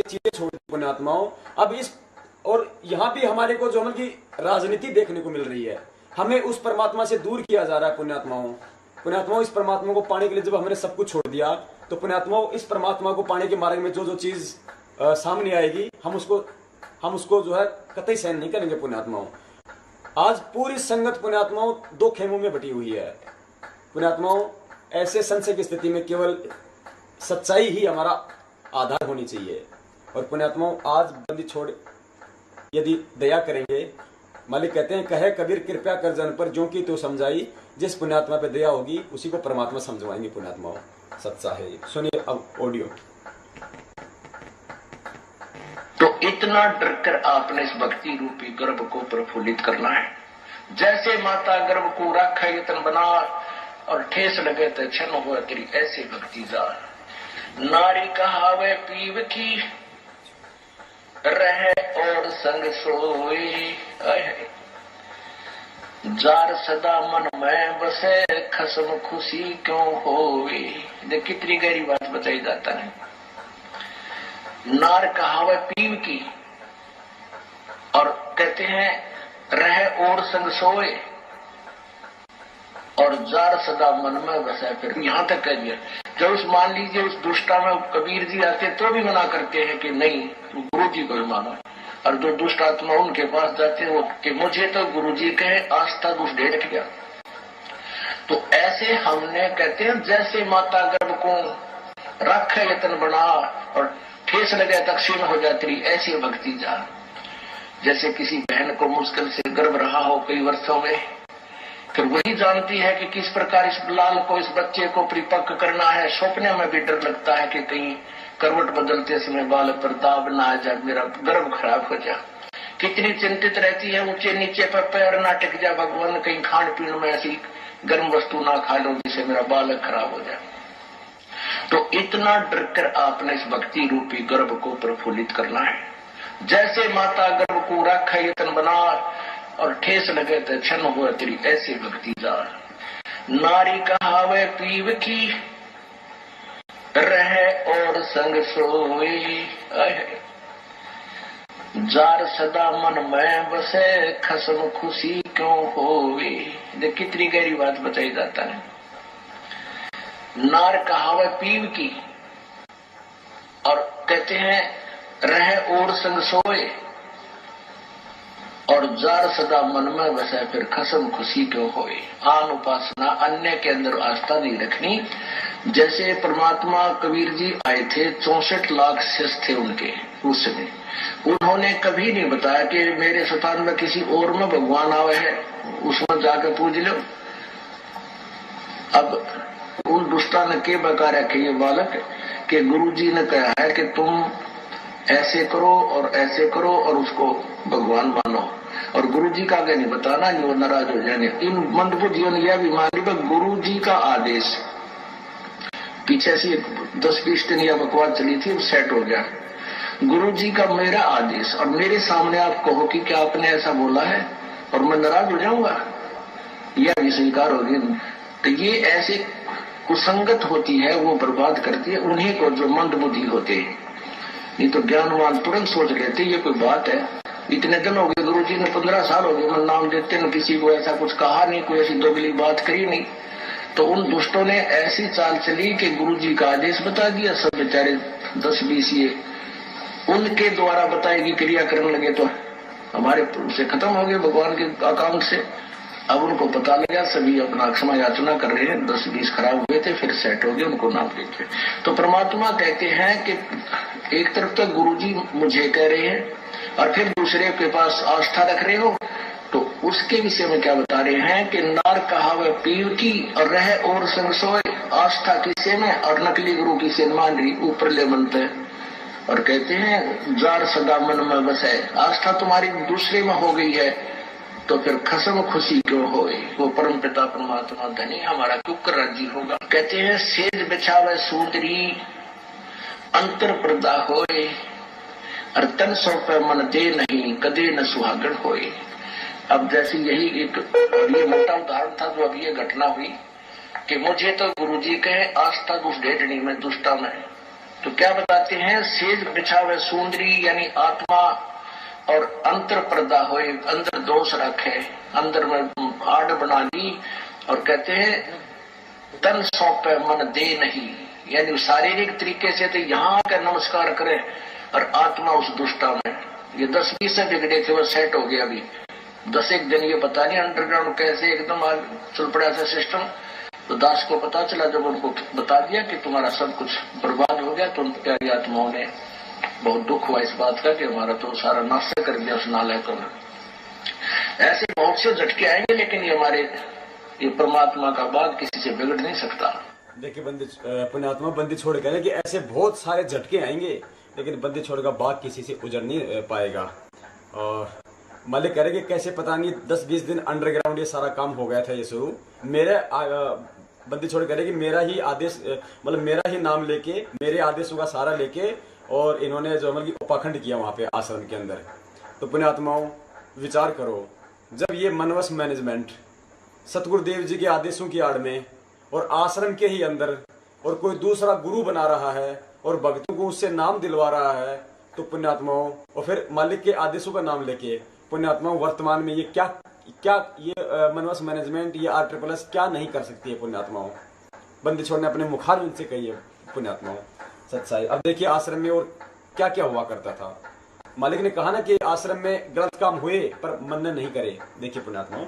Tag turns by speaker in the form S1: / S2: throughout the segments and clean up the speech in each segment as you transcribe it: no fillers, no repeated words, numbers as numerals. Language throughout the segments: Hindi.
S1: चीजें छोड़ दी पुण्यात्माओं। अब इस और यहाँ भी हमारे को जो की राजनीति देखने को मिल रही है, हमें उस परमात्मा से दूर किया जा रहा है पुण्यात्माओं। पुण्यात्माओं, इस परमात्मा को पाने के लिए जब हमने सब कुछ छोड़ दिया, तो पुण्यात्माओं इस परमात्मा को पाने के मार्ग में जो जो चीज सामने आएगी, हम उसको जो है कतई सहन नहीं करेंगे पुण्यात्माओं। आज पूरी संगत पुण्यात्माओं दो खेमों में बटी हुई है पुण्यात्माओं। ऐसे संशय की स्थिति में केवल सच्चाई ही हमारा आधार होनी चाहिए। और पुण्यात्माओं, आज बंदी छोड़ यदि दया करेंगे, मालिक कहते हैं कहे कबीर कृपया कर जन पर ज्यों की तो समझाई, जिस पुण्यात्मा पे दया होगी उसी को परमात्मा समझवाएंगे पुण्यात्माओं। सच्चा है। सुनिए अब ऑडियो।
S2: तो इतना डर कर आपने इस भक्ति रूपी गर्भ को प्रफुल्लित करना है। जैसे माता गर्भ को रखा यतन बना और ठेस लगे तो क्षण हो तेरी ऐसे भक्ति जार। नारी कहावे पीव की रहे और संग सोई, जार सदा मन में बसे खसम खुशी क्यों होई। देख कितनी गहरी बात बताई जाता है। नार कहावे पीव की, और कहते हैं रहे और संग सोए, और जार सदा मन में बसे। फिर यहां तक कह दिया, जब उस मान लीजिए उस दुष्टा में कबीर जी आते तो भी मना करते हैं कि नहीं गुरु जी को ही मानो। और जो दुष्ट आत्मा उनके पास जाते हैं वो कि मुझे तो गुरु जी कहे आस्था दुष्ट ढेठ गया। तो ऐसे हमने कहते हैं जैसे माता गर्भ को रख यतन बना और ठेस लगे तकसीम हो जाती, ऐसी भक्ति जा। जैसे किसी बहन को मुश्किल से गर्भ रहा हो कई वर्षों में, फिर वही जानती है कि किस प्रकार इस लाल को, इस बच्चे को परिपक्व करना है। सपने में भी डर लगता है कि कहीं करवट बदलते समय बाल प्रताप ना आ जाए, मेरा गर्भ खराब हो जाए। कितनी चिंतित रहती है, ऊंचे नीचे पर पैर ना टिक जाए, भगवान कहीं खान पीन में ऐसी गर्म वस्तु ना खा लो जिससे मेरा बालक खराब हो जाए। तो इतना डर कर आपने इस भक्ति रूपी गर्भ को प्रफुल्लित करना है। जैसे माता गर्भ को रखा यतन बना और ठेस लगे तो क्षण हो तेरी ऐसी भक्ति जार। नारी कहावे पीव की रहे और संग सोई, जार सदा मन में बसे खसम खुशी क्यों होई। देख कितनी गहरी बात बताई जाता है। नार कहावे पीव की, और कहते हैं रहे और संग सोए, और जार सदा मन में बसे फिर खसम खुशी क्यों होए। आन उपासना अन्य के अंदर आस्था नहीं रखनी। जैसे परमात्मा कबीर जी आए थे, 64 लाख शिष्य थे उनके उस समय, उन्होंने कभी नहीं बताया कि मेरे स्थान में किसी और में भगवान आवे है, उसमें जाकर पूज लो। अब उन दुष्टा ने के बका रखे ये बालक कि गुरु जी ने कहा है कि तुम ऐसे करो और ऐसे करो और उसको भगवान मानो, और गुरु जी का आगे नहीं बताना, नहीं वो नाराज हो जाएंगे। इन मंदबुद्धियों ने यह भी मान ली गुरु जी का आदेश। पीछे से 10-20 दिन यह बकवास चली थी, सेट हो गया। गुरु जी का मेरा आदेश, और मेरे सामने आप कहो कि क्या आपने ऐसा बोला है और मैं नाराज हो जाऊंगा, यह भी स्वीकार होगी। तो ये ऐसे कुसंगत होती है, वो बर्बाद करती है उन्हीं को जो मंदबुद्धि होते हैं। नहीं तो ज्ञानवान तुरंत सोच लेते ये कोई बात है। इतने दिन हो गए गुरु जी ने, 15 साल हो गए, मैं नाम देते न किसी को ऐसा कुछ कहा नहीं, कोई ऐसी दोगली बात करी नहीं। तो उन दुष्टों ने ऐसी चाल चली कि गुरु जी का आदेश बता दिया। सब बेचारे 10-20 ये उनके द्वारा बताएगी क्रिया करने लगे, तो हमारे से खत्म हो गए भगवान के अकाउंट से। अब उनको पता लगा, सभी अपना क्षमा याचना कर रहे हैं। 10-20 खराब हुए थे, फिर सेट हो गए, उनको नाम देते। तो परमात्मा कहते हैं कि एक तरफ तो गुरु जी मुझे कह रहे हैं और फिर दूसरे के पास आस्था रख रहे हो, तो उसके विषय में क्या बता रहे हैं कि नार कहावे पीव की और रहे और संग सोए। आस्था किसे में और नकली गुरु की से मान रही, ऊपर ले बनते। और कहते हैं जार सदा मन में बसे। आस्था तुम्हारी दूसरे में हो गई है तो फिर खसम खुशी क्यों होए। वो परम पिता परमात्मा धनी हमारा क्यों कर राजी होगा। कहते हैं सेज बिछावे सूंदरी अंतर पर्दा होए, और तन सौंपे मन दे नहीं कदे न सुहागण होए। अब जैसे यही एक ये मोटा उदाहरण था जो अभी ये घटना हुई कि मुझे तो गुरुजी कहे आस्था दुष्ट ढेढ़नी में दुष्टा में, तो क्या बताते हैं, सेज बिछावे सुंदरी यानी आत्मा और अंतर पर्दा हो, अंदर दोष रखे, अंदर में आड़ बना ली, और कहते हैं तन सौंपे मन दे नहीं, यानी शारीरिक तरीके से तो यहाँ आकर नमस्कार करे, और आत्मा उस दुष्टा में, ये 10-20 से बिगड़े थे वो सेट हो गया अभी 10 दिन, ये पता नहीं अंडरग्राउंड कैसे एकदम चल पड़ा था सिस्टम। तो दास को पता चला, जब उनको बता दिया कि तुम्हारा सब कुछ बर्बाद हो गया, तो उन प्यारी आत्माओं ने बहुत दुख हुआ इस बात का कि हमारा तो सारा नाश कर दिया उस नालायकों ने। ऐसे बहुत से झटके आएंगे, लेकिन ये हमारे ये परमात्मा का बाग किसी से बिगड़ नहीं सकता।
S1: देखिए बंदी पुण्यात्मा बंदी छोड़ के कि ऐसे बहुत सारे झटके आएंगे, लेकिन बंदी छोड़ का बाग किसी से उजड़ नहीं पाएगा। और मालिक कह रहे कि कैसे पता नहीं 10-20 दिन अंडरग्राउंड ये सारा काम हो गया था ये शुरू। मेरे बंदी छोड़ कह रहे कि मेरा ही आदेश, मतलब मेरा ही नाम लेके, मेरे आदेशों का सहारा लेके, और इन्होंने जो मतलब की उपाखंड किया वहां पे आश्रम के अंदर। तो पुण्यात्माओं विचार करो, जब ये मनवस मैनेजमेंट सतगुरुदेव जी के आदेशों की आड़ में और आश्रम के ही अंदर और कोई दूसरा गुरु बना रहा है और भक्तों को उससे नाम दिलवा रहा है, तो पुण्यात्माओं और फिर मालिक के आदेशों का नाम लेके पुण्यात्माओं वर्तमान में ये क्या ये मनवस मैनेजमेंट, ये RSSS क्या नहीं कर सकती है पुण्यात्माओं। बंदी छोड़ ने अपने मुखार उनसे कही है पुण्यात्माओं सच्चाई। अब देखिए आश्रम में और क्या क्या हुआ करता था। मालिक ने कहा ना कि आश्रम में गलत काम हुए पर मन ने नहीं करे। देखिए पुण्यात्माओं,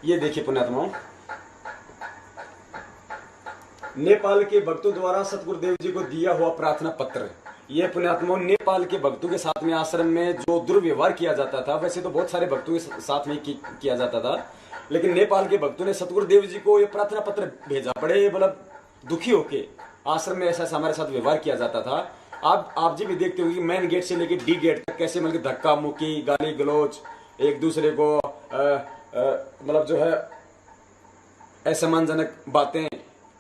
S1: ये देखिए पुण्यात्माओं, नेपाल के भक्तों द्वारा सतगुरुदेव जी को दिया हुआ प्रार्थना पत्र। ये पुण्यात्माओं नेपाल के भक्तों के साथ में आश्रम में जो दुर्व्यवहार किया जाता था, वैसे तो बहुत सारे भक्तों के साथ में किया जाता था, लेकिन नेपाल के भक्तों ने सतगुरुदेव जी को ये प्रार्थना पत्र भेजा, बड़े मतलब दुखी होके। आश्रम में ऐसा हमारे साथ व्यवहार किया जाता था। आप जी भी देखते होंगे मेन गेट से लेके D गेट तक कैसे मतलब धक्का मुक्की, गाली गलौज, एक दूसरे को मतलब जो है असम्मानजनक बातें,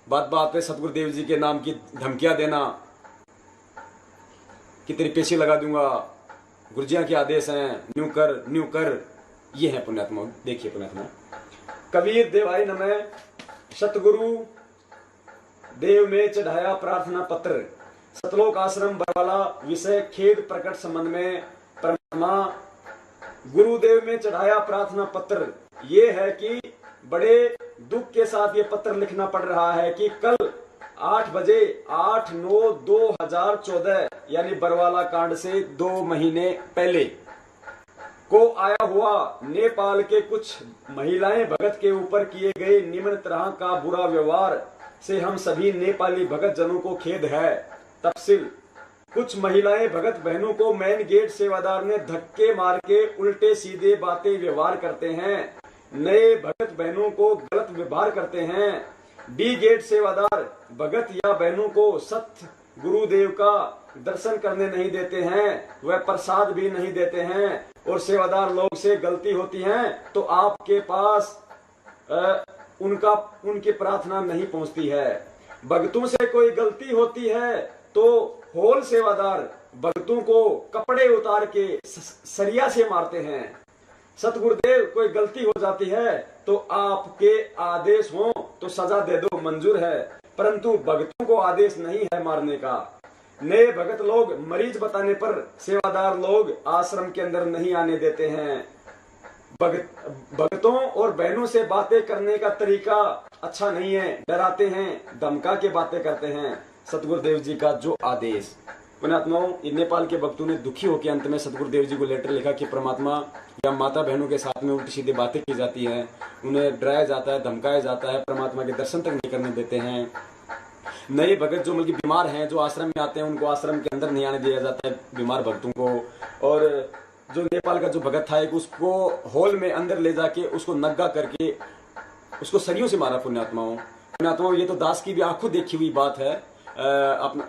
S1: बात बात पे सतगुरुदेव जी के नाम की धमकियां देना कि तेरी पेशी लगा दूंगा, गुरुजियां के आदेश हैं, न्यू कर। ये है पुण्यात्मा। देखिए पुण्यात्मा, कबीर देवाय नमः, सतगुरु देव में चढ़ाया प्रार्थना पत्र, सतलोक आश्रम बरवाला, विषय खेद प्रकट संबंध में परमात्मा गुरुदेव में चढ़ाया प्रार्थना पत्र। ये है कि बड़े दुख के साथ ये पत्र लिखना पड़ रहा है कि कल 8 बजे 8/9/2014 यानी बरवाला कांड से 2 महीने पहले को आया हुआ नेपाल के कुछ महिलाएं भगत के ऊपर किए गए निम्न तरह का बुरा व्यवहार से हम सभी नेपाली भगत जनों को खेद है। तफसील, कुछ महिलाएं भगत बहनों को मेन गेट सेवादार ने धक्के मार के उल्टे सीधे बातें व्यवहार करते हैं, नए भगत बहनों को गलत व्यवहार करते हैं। D गेट सेवादार भगत या बहनों को सत्य गुरुदेव का दर्शन करने नहीं देते हैं, वह प्रसाद भी नहीं देते हैं, और सेवादार लोग से गलती होती है तो आपके पास उनकी प्रार्थना नहीं पहुंचती है। भक्तों से कोई गलती होती है तो होल सेवादार भक्तों को कपड़े उतार के सरिया से मारते हैं। सतगुरुदेव कोई गलती हो जाती है तो आपके आदेश हो तो सजा दे दो, मंजूर है, परंतु भक्तों को आदेश नहीं है मारने का। नए भगत लोग मरीज बताने पर सेवादार लोग आश्रम के अंदर नहीं आने देते हैं। भक्तों और बहनों से बातें करने का तरीका अच्छा नहीं है, डराते हैं, धमका के बातें करते हैं। सतगुरुदेव जी का जो आदेश, पुण्यात्माओं, नेपाल के भक्तों ने दुखी होकर अंत में सतगुरुदेव जी को लेटर लिखा कि परमात्मा या माता बहनों के साथ में उल्टी सीधी बातें की जाती है, उन्हें डराया जाता है, धमकाया जाता है, परमात्मा के दर्शन तक नहीं करने देते हैं। नए भगत जो मतलब बीमार हैं, जो आश्रम में आते हैं, उनको आश्रम के अंदर नहीं आने दिया जाता है बीमार भक्तों को। और जो नेपाल का जो भगत था एक, उसको हॉल में अंदर ले जाके उसको नग्गा करके उसको सरियों से मारा। पुण्यात्माओं, ये तो दास की भी आंखों देखी हुई बात है। अपना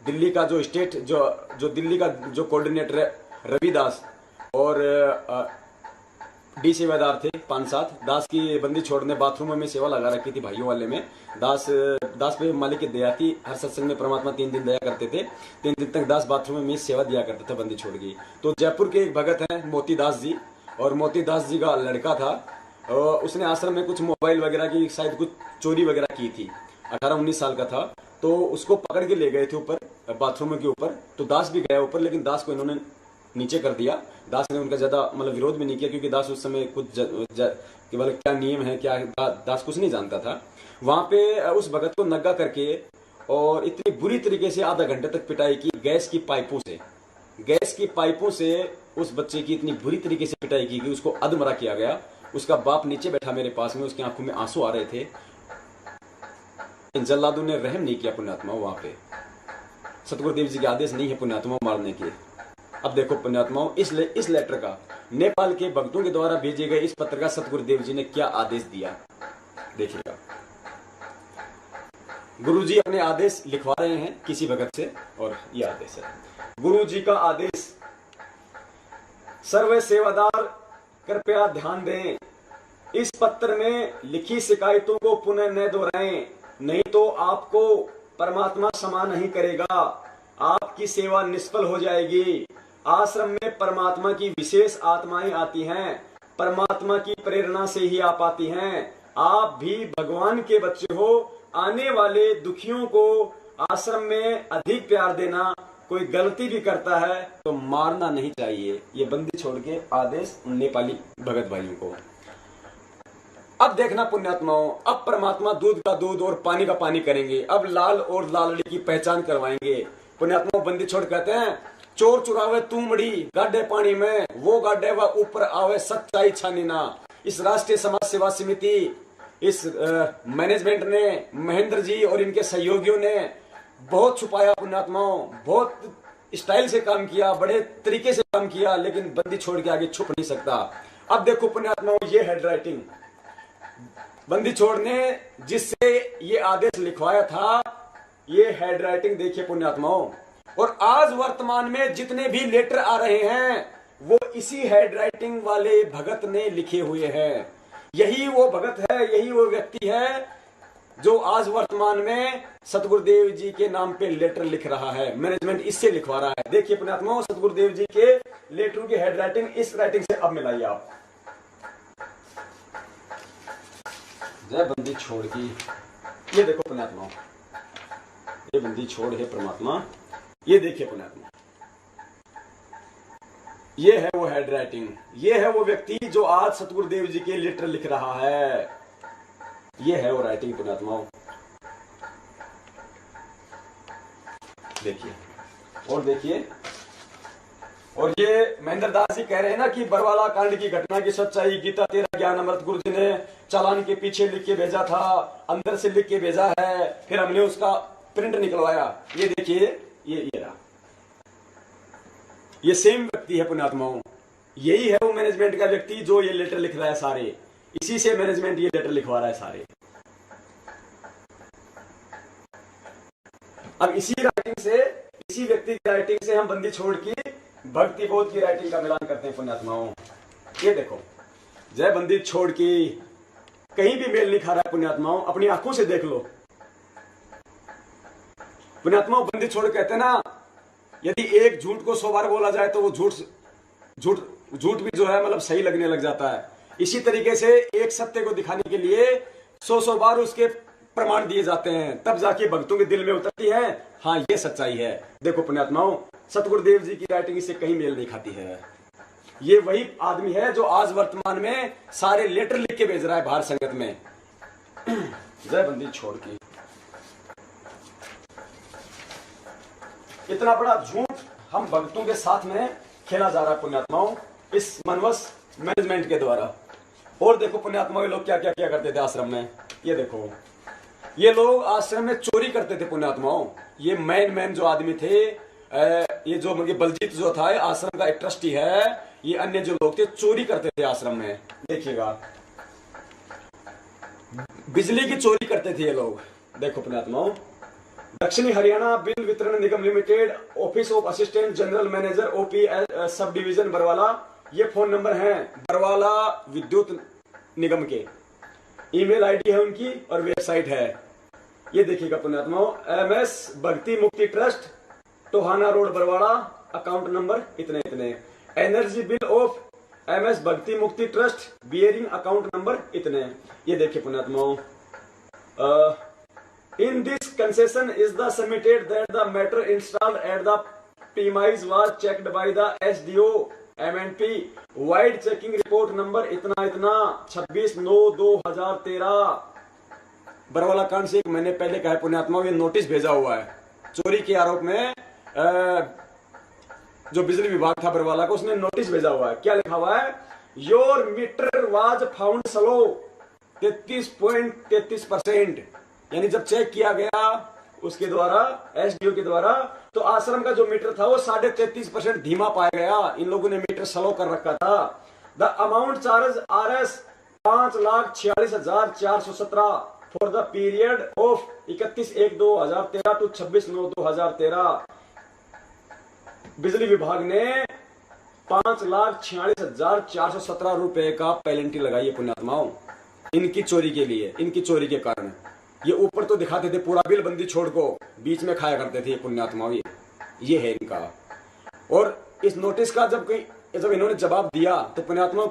S1: दिल्ली का जो स्टेट जो दिल्ली का जो कोऑर्डिनेटर है रविदास और D सेवादार थे 5-7, दास की बंदी छोड़ने बाथरूम में सेवा लगा रखी थी भाइयों वाले में। दास पे मालिक की दया थी, हर सत्संग में परमात्मा 3 दिन दया करते थे। 3 दिन तक दास बाथरूम में सेवा दिया करता था बंदी छोड़ की। तो जयपुर के एक भगत हैं मोती दास जी, और मोतीदास जी का लड़का था, उसने आश्रम में कुछ मोबाइल वगैरह की शायद कुछ चोरी वगैरह की थी। 18-19 साल का था, तो उसको पकड़ के ले गए थे ऊपर बाथरूम के ऊपर। तो दास भी गया ऊपर, लेकिन दास को इन्होंने नीचे कर दिया। दास ने उनका ज्यादा मतलब विरोध भी नहीं किया, क्योंकि दास उस समय कुछ कि मतलब क्या नियम है क्या दास कुछ नहीं जानता था। वहां पे उस भगत को नंगा करके और इतनी बुरी तरीके से आधा घंटे तक पिटाई की गैस की पाइपों से उस बच्चे की इतनी बुरी तरीके से पिटाई की कि उसको अधमरा किया गया। उसका बाप नीचे बैठा मेरे पास में, उसकी आंखों में आंसू आ रहे थे। जल्लादों ने रहम नहीं किया पुण्यात्मा वहां पे। सतगुरुदेव जी के आदेश नहीं है पुण्यात्मा मारने के। अब देखो पुण्यात्माओं, इस लेटर का नेपाल के भक्तों के द्वारा भेजे गए इस पत्र का सतगुरुदेव जी ने क्या आदेश दिया, देखिएगा। गुरु जी अपने आदेश लिखवा रहे हैं किसी भगत से, और यह आदेश है गुरु जी का आदेश। सर्व सेवादार कृपया ध्यान दें, इस पत्र में लिखी शिकायतों को पुनः न दोहराएं, नहीं तो आपको परमात्मा क्षमा नहीं करेगा, आपकी सेवा निष्फल हो जाएगी। आश्रम में परमात्मा की विशेष आत्माएं आती हैं, परमात्मा की प्रेरणा से ही आप आती हैं। आप भी भगवान के बच्चे हो। आने वाले दुखियों को आश्रम में अधिक प्यार देना, कोई गलती भी करता है तो मारना नहीं चाहिए। ये बंदी छोड़ के आदेश नेपाली भगत भाइयों को। अब देखना पुण्यात्माओं, अब परमात्मा दूध का दूध और पानी का पानी करेंगे। अब लाल और लालड़ी की पहचान करवाएंगे। पुण्यात्माओं बंदी छोड़ कहते हैं, चोर चुरावे तूमड़ी गाड्डे पानी में, वो गाड्डे व ऊपर आवे सच्चाई छानीना। इस राष्ट्रीय समाज सेवा समिति, इस मैनेजमेंट ने, महेंद्र जी और इनके सहयोगियों ने बहुत छुपाया पुण्यात्माओं, बहुत स्टाइल से काम किया, बड़े तरीके से काम किया, लेकिन बंदी छोड़ के आगे छुप नहीं सकता। अब देखो पुण्यात्माओं, ये हैंड राइटिंग बंदी छोड़ ने जिससे ये आदेश लिखवाया था, ये हैंड राइटिंग देखिए पुण्यात्माओं। और आज वर्तमान में जितने भी लेटर आ रहे हैं वो इसी हैंड राइटिंग वाले भगत ने लिखे हुए हैं। यही वो भगत है, यही वो व्यक्ति है जो आज वर्तमान में सतगुरुदेव जी के नाम पे लेटर लिख रहा है। मैनेजमेंट इससे लिखवा रहा है। देखिए पुण्यात्माओं, सतगुरुदेव जी के लेटरों की हैंड राइटिंग इस राइटिंग से अब मिलाइए आप। जय बंदी छोड़ की, ये देखो पुण्यात्माओं, ये बंदी छोड़ है परमात्मा। ये देखिए पुण्यात्मा, ये है वो हैंड राइटिंग, ये है वो व्यक्ति जो आज सतगुरुदेव जी के लेटर लिख रहा है। ये है वो राइटिंग पुण्यात्माओं, देखिए और देखिए। और ये महेंद्र दास जी कह रहे हैं ना कि बरवाला कांड की घटना की सच्चाई गीता तेरा ज्ञान अमृत गुरु जी ने चालान के पीछे लिख के भेजा था, अंदर से लिख के भेजा है, फिर हमने उसका प्रिंट निकलवाया। ये देखिए, ये रहा, ये सेम व्यक्ति है पुण्यात्माओं। यही है वो मैनेजमेंट का व्यक्ति जो ये लेटर लिख रहा है सारे, इसी से मैनेजमेंट ये लेटर लिखवा रहा है सारे। अब इसी राइटिंग से, इसी व्यक्ति की राइटिंग से हम बंदी छोड़ की भक्ति बोध की राइटिंग का मिलान करते हैं पुण्यात्माओं। ये देखो, जय बंदी छोड़ की कहीं भी मेल नहीं खा रहा है पुण्यात्माओं, अपनी आंखों से देख लो पुण्यात्माओं। बंदी छोड़ कहते हैं ना, यदि एक झूठ को 100 बार बोला जाए तो वो झूठ भी जो है मतलब सही लगने लग जाता है। इसी तरीके से एक सत्य को दिखाने के लिए 100 बार उसके प्रमाण दिए जाते हैं, तब जाके भक्तों के दिल में उतरती है, हाँ ये सच्चाई है। देखो पुण्यात्माओं, सतगुरुदेव जी की राइटिंग इससे कहीं मेल नहीं खाती है। ये वही आदमी है जो आज वर्तमान में सारे लेटर लिख के भेज रहा है बाहर संगत में। जय बंदी छोड़ की, इतना बड़ा झूठ हम भक्तों के साथ में खेला जा रहा है पुण्यात्माओं, इस मनवस मैनेजमेंट के द्वारा। और देखो पुण्यात्माओं, ये लोग क्या क्या क्या करते थे आश्रम में। ये देखो, ये लोग आश्रम में चोरी करते थे पुण्यात्माओं। ये मैन जो आदमी थे, ये जो मतलब बलजीत जो था आश्रम का एक ट्रस्टी है, ये अन्य जो लोग थे चोरी करते थे आश्रम में। देखिएगा, बिजली की चोरी करते थे ये लोग। देखो पुण्यात्माओं, दक्षिणी हरियाणा बिल वितरण निगम limited, office of assistant general manager OP subdivision Barwala, ये फोन नंबर है बरवाला विद्युत निगम के, ईमेल आईडी है उनकी और वेबसाइट है। ये देखिएगा पुण्यात्माओं, MS Bhakti Mukti trust, Tohana road Barwada, account number इतने इतने। एनर्जी बिल ऑफ MS भक्ति Mukti trust bearing account number इतने। ये देखिए पुण्यात्माओं, in this concession is the submitted that the matter installed at the premise was checked by the SDO MNP vide checking report number इतना इतना 26/9/2013। बरवाला कांड से 1 महीने पहले का है पुण्यात्माओं। ये नोटिस भेजा हुआ है चोरी के आरोप में। जो बिजली विभाग था बरवाला को, उसने नोटिस भेजा हुआ है। क्या लिखा हुआ है? Your meter was found slow 33.33%। यानी जब चेक किया गया उसके द्वारा, SDO के द्वारा, तो आश्रम का जो मीटर था वो 33.5% धीमा पाया गया। इन लोगों ने मीटर स्लो कर रखा था। The amount charge RS 5,46,417 for the period of 31/1/2013 to 26/9/2013। बिजली विभाग ने 5,46,417 रुपए का पेनल्टी लगाई है पुण्यात्माओं, इनकी चोरी के लिए, इनकी चोरी के कारण। ये ऊपर तो दिखाते थे पूरा बिल बंदी छोड़ को, बीच में खाया करते थे पुण्यात्माओं। ये है इनका। और इस नोटिस का जब इन्होंने जवाब दिया तो पुण्यात्माओं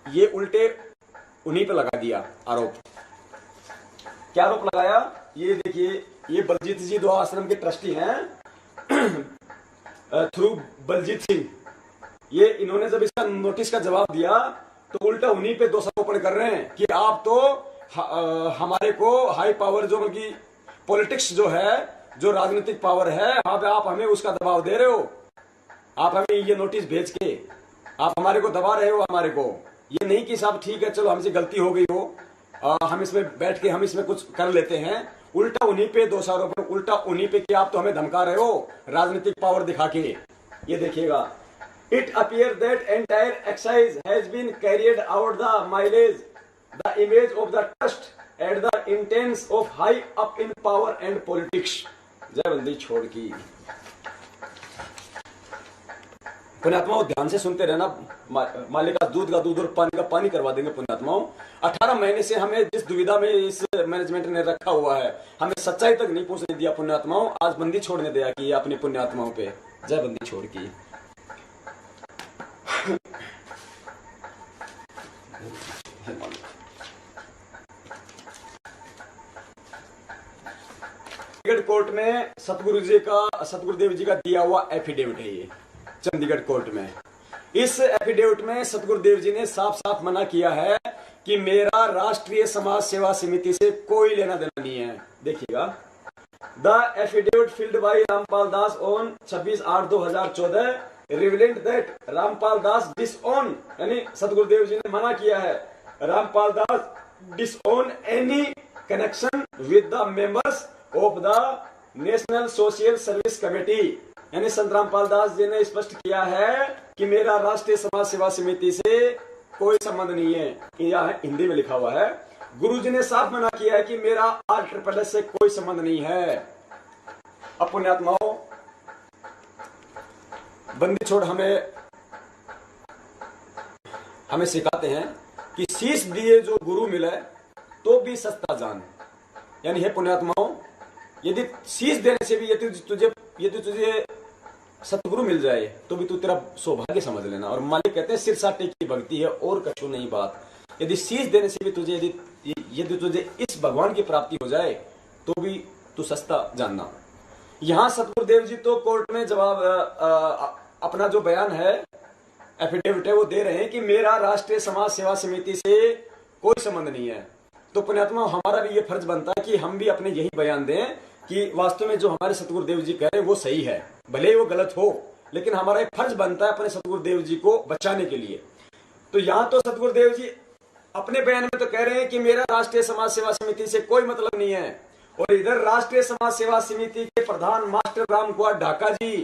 S1: ये उल्टे उन्हीं पे लगा दिया आरोप। क्या आरोप लगाया? ये देखिए, ये बलजीत जी दो आश्रम के ट्रस्टी हैं थ्रू बलजीत सिंह। ये इन्होंने जब इसका नोटिस का जवाब दिया तो उल्टा उन्हीं पे दोषारोपण कर रहे हैं कि आप तो हमारे को हाई पावर, जो बल्कि पॉलिटिक्स जो है, जो राजनीतिक पावर है, वहां पे आप हमें उसका दबाव दे रहे हो। आप हमें ये नोटिस भेज के आप हमारे को दबा रहे हो। हमारे को ये नहीं कि साहब ठीक है चलो हमसे गलती हो गई हो, हम इसमें बैठ के हम इसमें कुछ कर लेते हैं। उल्टा उन्हीं पे दोषारोपण, उल्टा उन्हीं पे कि आप तो हमें धमका रहे हो राजनीतिक पावर दिखा के। ये देखिएगा, it appear that entire exercise has been carried out the mileage the image of the trust at the intense of high up in power and politics. जय बंदी छोड़ की। पुण्यात्माओं ध्यान से सुनते रहना। मालिक का दूध और पानी का पानी करवा देंगे पुण्यात्माओं। 18 महीने से हमें जिस दुविधा में इस मैनेजमेंट ने रखा हुआ है, हमें सच्चाई तक नहीं पहुंचने दिया पुण्यात्माओं। आज बंदी छोड़ने दिया कि अपनी पुण्यात्माओं पे। जय बंदी छोड़ की। कोर्ट में सतगुरुदेव जी का दिया हुआ एफिडेविट है ये, चंडीगढ़ कोर्ट में। इस एफिडेविट में सतगुरुदेव जी ने साफ साफ मना किया है कि मेरा राष्ट्रीय समाज सेवा समिति से कोई लेना देना नहीं है। देखिएगा, the affidavit filed by Rampal Das on 26/8/2014 relevant that Rampal Das disown, यानी सतगुरुदेव जी ने मना किया है Rampal Das disown any connection with the members of the national social service committee. यानी संत रामपाल दास जी ने स्पष्ट किया है कि मेरा राष्ट्रीय समाज सेवा समिति से कोई संबंध नहीं है। यह हिंदी में लिखा हुआ है। गुरुजी ने साफ मना किया है कि मेरा RSS से कोई संबंध नहीं है। अब पुण्यात्माओं, बंदी छोड़ हमें सिखाते हैं कि शीश दिए जो गुरु मिले तो भी सस्ता जान। यानी हे पुण्यात्माओं, यदि शीश देने से भी यदि तुझे सतगुरु मिल जाए तो भी तू तेरा सौभाग्य समझ लेना। और मालिक कहते हैं सिरसाटे की भक्ति है और कछु नहीं बात। यदि शीश देने से भी तुझे यदि तुझे इस भगवान की प्राप्ति हो जाए तो भी तू सस्ता जानना। यहाँ सतगुरुदेव जी तो कोर्ट में जवाब अपना जो बयान है, एफिडेविट है, वो दे रहे हैं कि मेरा राष्ट्रीय समाज सेवा समिति से कोई संबंध नहीं है। तो पुण्यात्मा हमारा भी ये फर्ज बनता है कि हम भी अपने यही बयान दें कि वास्तव में जो हमारे सतगुरुदेव जी कह रहे हैं वो सही है, भले ही वो गलत हो, लेकिन हमारा एक फर्ज बनता है अपने सतगुरुदेव जी को बचाने के लिए। तो यहाँ तो सतगुरुदेव जी अपने बयान में तो कह रहे हैं कि मेरा राष्ट्रीय समाज सेवा समिति से कोई मतलब नहीं है, और इधर राष्ट्रीय समाज सेवा समिति के प्रधान मास्टर राम कुमार ढाका जी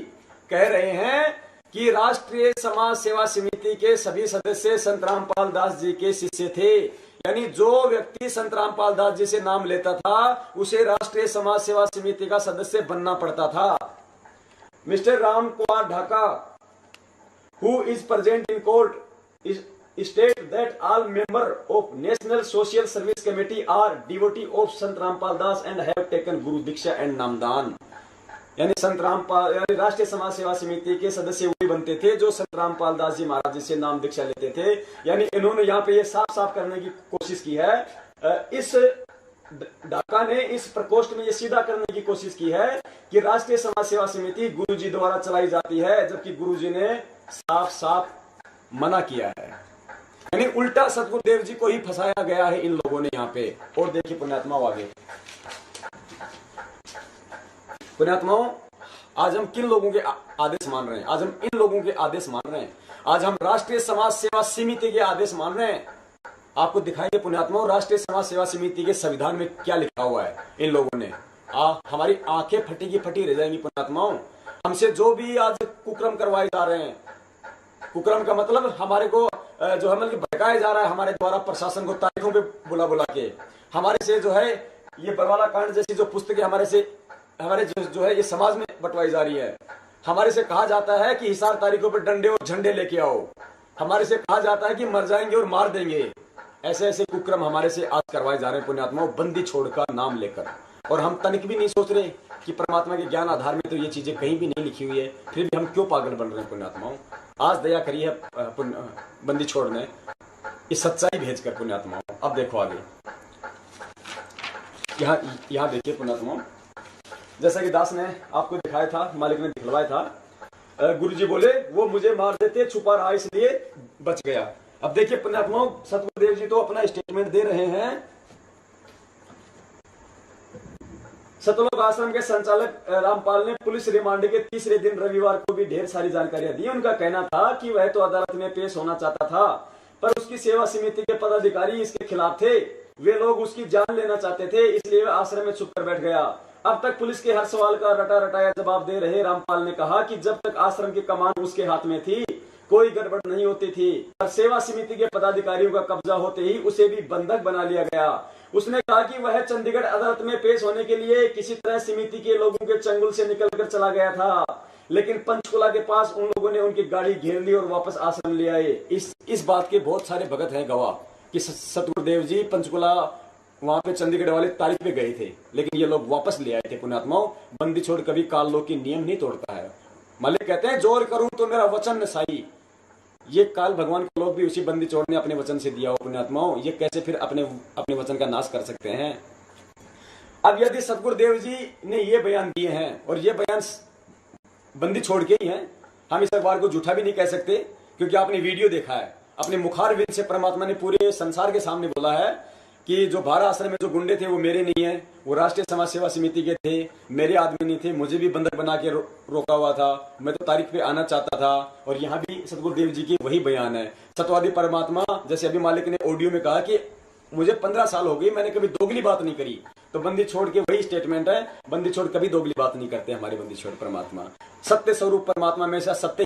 S1: कह रहे हैं कि राष्ट्रीय समाज सेवा समिति के सभी सदस्य संत रामपाल दास जी के शिष्य थे। यानी जो व्यक्ति संत रामपाल दास जी से नाम लेता था उसे राष्ट्रीय समाज सेवा समिति का सदस्य बनना पड़ता था। Mister Ram Kumar Dhaka, who is present in court, state that all members of National Social Service Committee are devotee of Sant Rampal Das and have taken Guru Diksha and Namdan। यानी संत रामपाल यानी राष्ट्रीय समाज सेवा समिति के सदस्य वही बनते थे जो संत रामपाल दास जी महाराज जी से नाम दीक्षा लेते थे। यानी इन्होंने यहाँ पे ये साफ साफ करने की कोशिश की है, इस ढाका ने इस प्रकोष्ठ में ये सीधा करने की कोशिश की है कि राष्ट्रीय समाज सेवा समिति गुरु जी द्वारा चलाई जाती है, जबकि गुरु जी ने साफ साफ मना किया है। यानी उल्टा सतगुरुदेव जी को ही फंसाया गया है इन लोगों ने यहाँ पे। और देखिए पुण्यात्माओं, आगे पुण्यात्माओं, आज हम किन लोगों के आदेश मान रहे हैं? आज हम इन लोगों के आदेश मान रहे हैं। आज हम राष्ट्रीय समाज सेवा समिति के आदेश मान रहे हैं। आपको दिखाएंगे पुण्यात्माओं, राष्ट्रीय समाज सेवा समिति के संविधान में क्या लिखा हुआ है इन लोगों ने। हमारी आंखें फटी की फटी रह जाएंगी पुण्यात्माओं। हमसे जो भी आज कुक्रम करवाए जा रहे हैं, कुक्रम का मतलब हमारे को जो है मतलब भड़काया जा रहा है हमारे द्वारा प्रशासन को तारीखों पे बुला बुला के, हमारे से जो है ये बरवाला कांड जैसी जो पुस्तकें हमारे जो है ये समाज में बंटवाई जा रही है। हमारे से कहा जाता है कि हिसार तारीखों पर डंडे और झंडे लेके आओ। हमारे से कहा जाता है कि मर जाएंगे और मार देंगे। ऐसे ऐसे कुक्रम हमारे से आज करवाए जा रहे हैं पुण्यात्माओं, बंदी छोड़ का नाम लेकर। और हम तनिक भी नहीं सोच रहे कि परमात्मा के ज्ञान आधार में तो ये चीजें कहीं भी नहीं लिखी हुई है, फिर भी हम क्यों पागल बन रहे हैं पुण्यात्माओं। आज दया करी है बंदी छोड़ ने इस सच्चाई भेज कर पुण्यात्माओं। अब देखो आगे, यहाँ देखिए पुण्यात्माओं, जैसा कि दास ने आपको दिखाया था, मालिक ने दिखलवाया था, गुरुजी बोले वो मुझे मार देते, छुपा रहा इसलिए बच गया। अब देखिए पुण्यात्माओं, सतगुरुदेव जी तो अपना स्टेटमेंट दे रहे हैं। सतलोक आश्रम के संचालक रामपाल ने पुलिस रिमांड के तीसरे दिन रविवार को भी ढेर सारी जानकारियां दी। उनका कहना था कि वह तो अदालत में पेश होना चाहता था, पर उसकी सेवा समिति के पदाधिकारी इसके खिलाफ थे। वे लोग उसकी जान लेना चाहते थे, इसलिए वह आश्रम में छुप कर बैठ गया। अब तक पुलिस के हर सवाल का रटा रटाया जवाब दे रहे रामपाल ने कहा कि जब तक आश्रम की कमान उसके हाथ में थी कोई गड़बड़ नहीं होती थी, पर सेवा समिति के पदाधिकारियों का कब्जा होते ही उसे भी बंधक बना लिया गया। उसने कहा कि वह चंडीगढ़ अदालत में पेश होने के लिए किसी तरह समिति के लोगों के चंगुल से निकलकर चला गया था, लेकिन पंचकुला के पास उन लोगों ने उनकी गाड़ी घेर ली और वापस आश्रम ले आए। इस बात के बहुत सारे भगत हैं गवाह कि सतगुरुदेव जी पंचकुला वहां पे चंडीगढ़ वाले तारीख पे गए थे, लेकिन ये लोग वापस ले आए थे पुण्यात्माओं। बंदी छोड़ कभी काल लोक की नियम नहीं तोड़ता है। मालिक कहते हैं जोर करूं तो मेरा वचन न साई। ये काल भगवान को लोग भी उसी बंदी छोड़ ने अपने वचन से दिया हो पुण्यात्माओं, ये कैसे फिर अपने वचन का नाश कर सकते हैं। अब यदि सतगुरुदेव जी ने ये बयान दिए हैं और ये बयान बंदी छोड़ के ही हैं, हम इस अखबार को झूठा भी नहीं कह सकते, क्योंकि आपने वीडियो देखा है। अपने मुखार विद से परमात्मा ने पूरे संसार के सामने बोला है कि जो भारा आश्रम में जो गुंडे थे वो मेरे नहीं है, वो राष्ट्रीय समाज सेवा समिति के थे, मेरे आदमी नहीं थे। मुझे भी बंधक बना के रोका हुआ था, मैं तो तारीख पे आना चाहता था। और यहाँ भी सतगुरुदेव जी की वही बयान है। सतवादी परमात्मा, जैसे अभी मालिक ने ऑडियो में कहा कि मुझे 15 साल हो गई, मैंने कभी दोगली बात नहीं करी, तो बंदी छोड़ के वही स्टेटमेंट है। बंदी छोड़ कभी दोगली बात नहीं करते हमारे बंदी छोड़ परमात्मा। सत्य स्वरूप परमात्मा में से सत्य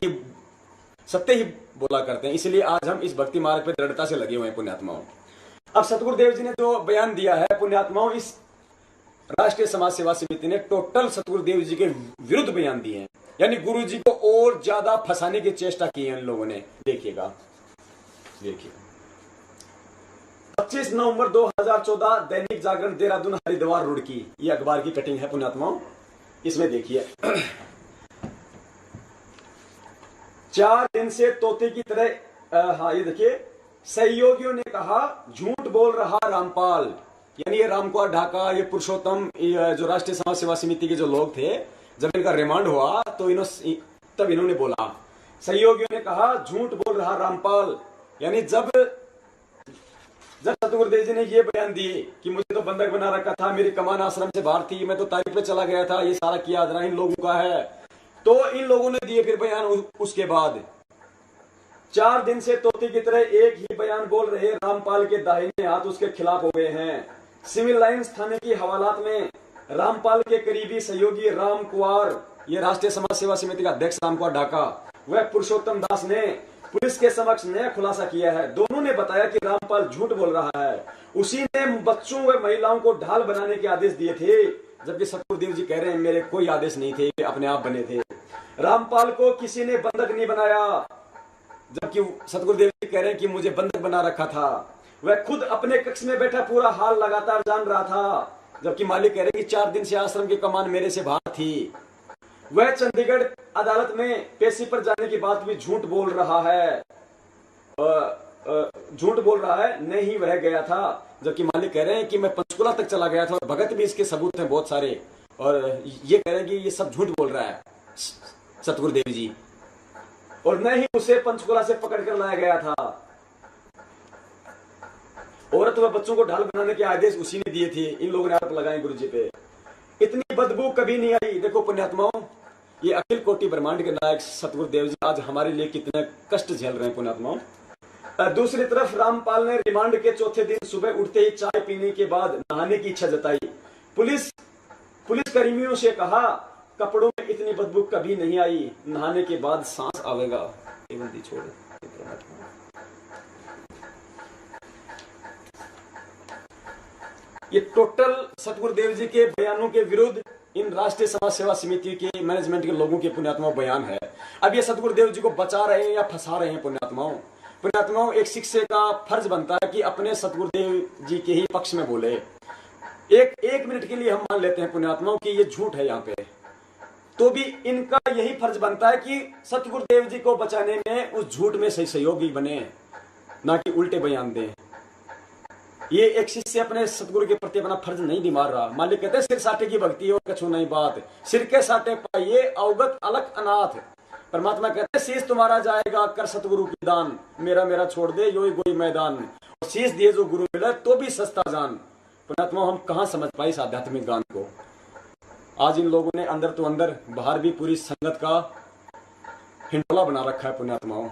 S1: ही बोला करते हैं, इसलिए आज हम इस भक्ति मार्ग पे दृढ़ता से लगे हुए हैं पुण्यात्माओं। अब सतगुरुदेव जी ने जो बयान दिया है पुण्यात्माओं, इस राष्ट्रीय समाज सेवा समिति ने टोटल सतगुरुदेव जी के विरुद्ध बयान दिए हैं, यानी गुरु जी को और ज्यादा फंसाने की चेष्टा की है इन लोगों ने। देखिएगा, देखिए 25 नवंबर 2014 दैनिक जागरण देहरादून हरिद्वार रुड़की, ये अखबार की कटिंग है पुण्यात्माओं। इसमें देखिए 4 दिन से तोते की तरह, हाँ ये देखिए, सहयोगियों ने कहा झूठ बोल रहा रामपाल। यानी ये रामकुमार ढाका, ये पुरुषोत्तम, जो राष्ट्रीय समाज सेवा समिति के जो लोग थे, जब इनका रिमांड हुआ तो तब इन्होंने बोला, सहयोगियों ने कहा झूठ बोल रहा रामपाल। यानी जब सतगुरुदेव जी ने ये बयान दिए कि मुझे तो बंधक बना रखा था, मेरी कमान आश्रम से बाहर थी, मैं तो तारीख पे चला गया था, ये सारा किया आदरा इन लोगों का है, तो इन लोगों ने दिए फिर बयान। उसके बाद 4 दिन से तोते की तरह एक ही बयान बोल रहे रामपाल के दाहिने हाथ उसके खिलाफ हो गए हैं। सिविल लाइंस थाने की हवालात में रामपाल के करीबी सहयोगी राम कुमार, ये राष्ट्रीय समाज सेवा समिति का अध्यक्ष राम कुमार ढाका, वह पुरुषोत्तम दास ने पुलिस के समक्ष नया खुलासा किया है। दोनों ने बताया कि रामपाल झूठ बोल रहा है, उसी ने बच्चों व महिलाओं को ढाल बनाने के आदेश दिए थे, जबकि सतगुरुदेव जी कह रहे हैं मेरे कोई आदेश नहीं थे, अपने आप बने थे। रामपाल को किसी ने बंधक नहीं बनाया, जबकि सतगुरुदेव जी कह रहे हैं कि मुझे बंधक बना रखा था। वह खुद अपने कक्ष में बैठा पूरा हाल लगातार जान रहा था, जबकि मालिक कह रहे हैं कि 4 दिन से आश्रम की कमान मेरे से बाहर थी। वह चंडीगढ़ अदालत में पेशी पर जाने की बात भी झूठ बोल रहा है, झूठ बोल रहा है, नहीं वह गया था। जबकि मालिक कह रहे हैं कि मैं पंचकुला तक चला गया था और भगत भी इसके सबूत हैं बहुत सारे, और ये कह रहे हैं कि ये सब झूठ बोल रहा है सतगुरुदेव जी, और न ही उसे पंचकुला से पकड़ कर लाया गया था। औरत व बच्चों को ढाल बनाने के आदेश उसी ने दिए थे। इन लोगों ने आरोप लगाए गुरु जी पे। इतनी बदबू कभी नहीं आई। देखो पुण्यात्माओं, ये अखिल कोटि ब्रह्मांड के नायक सतगुरुदेव जी आज हमारे लिए कितने कष्ट झेल रहे हैं पुण्यात्माओं। दूसरी तरफ रामपाल ने रिमांड के चौथे दिन सुबह उठते ही चाय पीने के बाद नहाने की इच्छा जताई। पुलिस कर्मियों से कहा कपड़ों में इतनी बदबू कभी नहीं आई, नहाने के बाद सांस आवेगा। छोड़ ये टोटल सतगुरुदेव जी के बयानों के विरुद्ध इन राष्ट्रीय समाज सेवा समिति के मैनेजमेंट के लोगों के पुण्यात्माओं बयान है। अब ये सतगुरुदेव जी को बचा रहे हैं या फंसा रहे हैं पुण्यात्माओं, एक शिक्षक का फर्ज बनता है कि अपने सतगुरुदेव जी के ही पक्ष में बोले। एक मिनट के लिए हम मान लेते हैं पुण्यात्माओं कि ये झूठ है यहाँ पे, तो भी इनका यही फर्ज बनता है कि सतगुरुदेव जी को बचाने में उस झूठ में सही सहयोगी बने, ना कि उल्टे बयान दें। ये एक शिष्य अपने सतगुरु के प्रति अपना फर्ज नहीं निभा रहा। मालिक कहते हैं सिर साटे की भक्ति और कछु नहीं बात, सिर के साटे पाइए अवगत अलग अनाथ। परमात्मा कहते हैं शीश तुम्हारा जाएगा कर सतगुरु की दान, मेरा छोड़ दे यो गोई मैदान। और शीश दिए जो गुरु मिला तो भी सस्ता जान। पुण्यात्मा हम कहाँ समझ पाए इस आध्यात्मिक गान को। आज इन लोगों ने अंदर तो अंदर बाहर भी पूरी संगत का हिंडोला बना रखा है पुण्यात्माओं,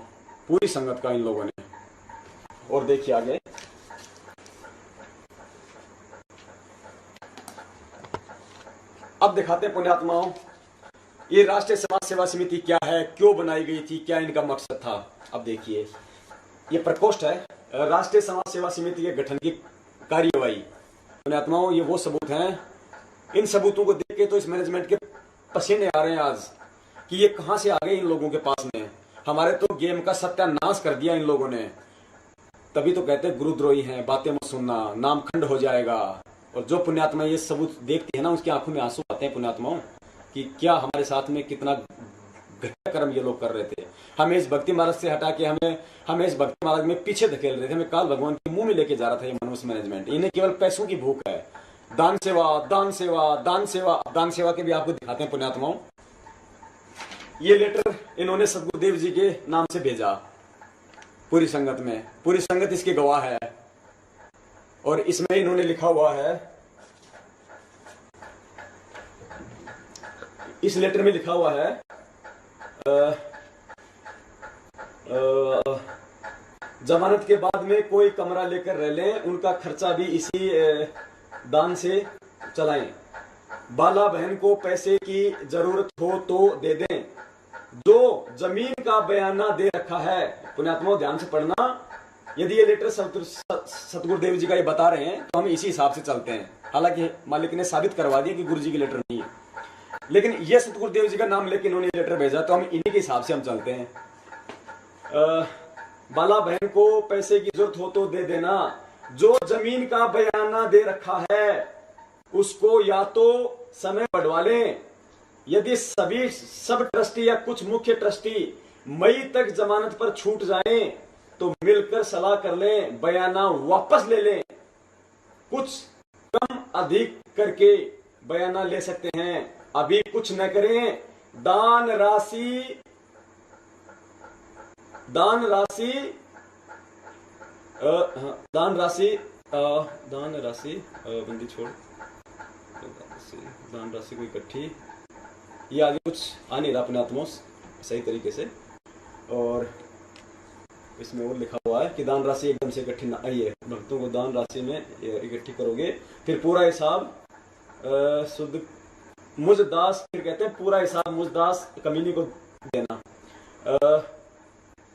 S1: पूरी संगत का इन लोगों ने। और देखिए आगे, अब दिखाते हैं पुण्यात्माओं ये राष्ट्रीय समाज सेवा समिति क्या है, क्यों बनाई गई थी, क्या इनका मकसद था। अब देखिए ये प्रकोष्ठ है राष्ट्रीय समाज सेवा समिति के गठन की कार्यवाही। पुण्यात्माओं ये वो सबूत हैं, इन सबूतों को देख के तो इस मैनेजमेंट के पसीने आ रहे हैं आज कि ये कहां से आ गए इन लोगों के पास में। हमारे तो गेम का सत्यानाश कर दिया इन लोगों ने। तभी तो कहते हैं गुरुद्रोही हैं, बातें मत सुनना, नाम खंड हो जाएगा। और जो पुण्यात्मा ये सबूत देखते हैं ना उसकी आंखों में आंसू आते हैं पुण्यात्माओं कि क्या हमारे साथ में कितना घटिया कर्म ये लोग कर रहे थे। हमें इस भक्ति मार्ग से हटा के हमें इस भक्ति मार्ग में पीछे धकेल रहे थे, हमें काल भगवान के मुंह में लेके जा रहा था ये मनुष्य मैनेजमेंट। इन्हें केवल पैसों की भूख है। दान सेवा दान सेवा दान सेवा, दान सेवा के भी आपको दिखाते हैं पुण्यात्माओं। ये लेटर इन्होंने सतगुरुदेव जी के नाम से भेजा पूरी संगत में, पूरी संगत इसके गवाह है। और इसमें इन्होंने लिखा हुआ है, इस लेटर में लिखा हुआ है जमानत के बाद में कोई कमरा लेकर रह लें, उनका खर्चा भी इसी दान से चलाएं। बाला बहन को पैसे की जरूरत हो तो दे दें। जो जमीन का बयाना दे रखा है, पुण्यात्माओं ध्यान से पढ़ना, यदि ये लेटर सतगुरुदेव जी का ये बता रहे हैं तो हम इसी हिसाब से चलते हैं। हालांकि मालिक ने साबित करवा दिया कि गुरु जी की लेटर नहीं है, लेकिन ये सतगुरुदेव जी का नाम लेके इन्होंने लेटर भेजा तो हम इन्हीं के हिसाब से हम चलते हैं। बाला बहन को पैसे की जरूरत हो तो दे देना। जो जमीन का बयाना दे रखा है उसको या तो समय बढ़वा लें, यदि सब ट्रस्टी या कुछ मुख्य ट्रस्टी मई तक जमानत पर छूट जाएं तो मिलकर सलाह कर लें, बयाना वापस ले लें। कुछ कम अधिक करके बयाना ले सकते हैं, अभी कुछ न करें। दान राशि बंदी छोड़, दान राशि को इकट्ठी, ये आगे कुछ आ नहीं रहा पुण्यात्माओं सही तरीके से। और इसमें और लिखा हुआ है कि दान राशि एकदम से इकट्ठी ना, ये भक्तों को दान राशि में इकट्ठी करोगे, फिर पूरा हिसाब शुद्ध मुझदास, फिर कहते हैं पूरा हिसाब मुझदास कमीनी को देना।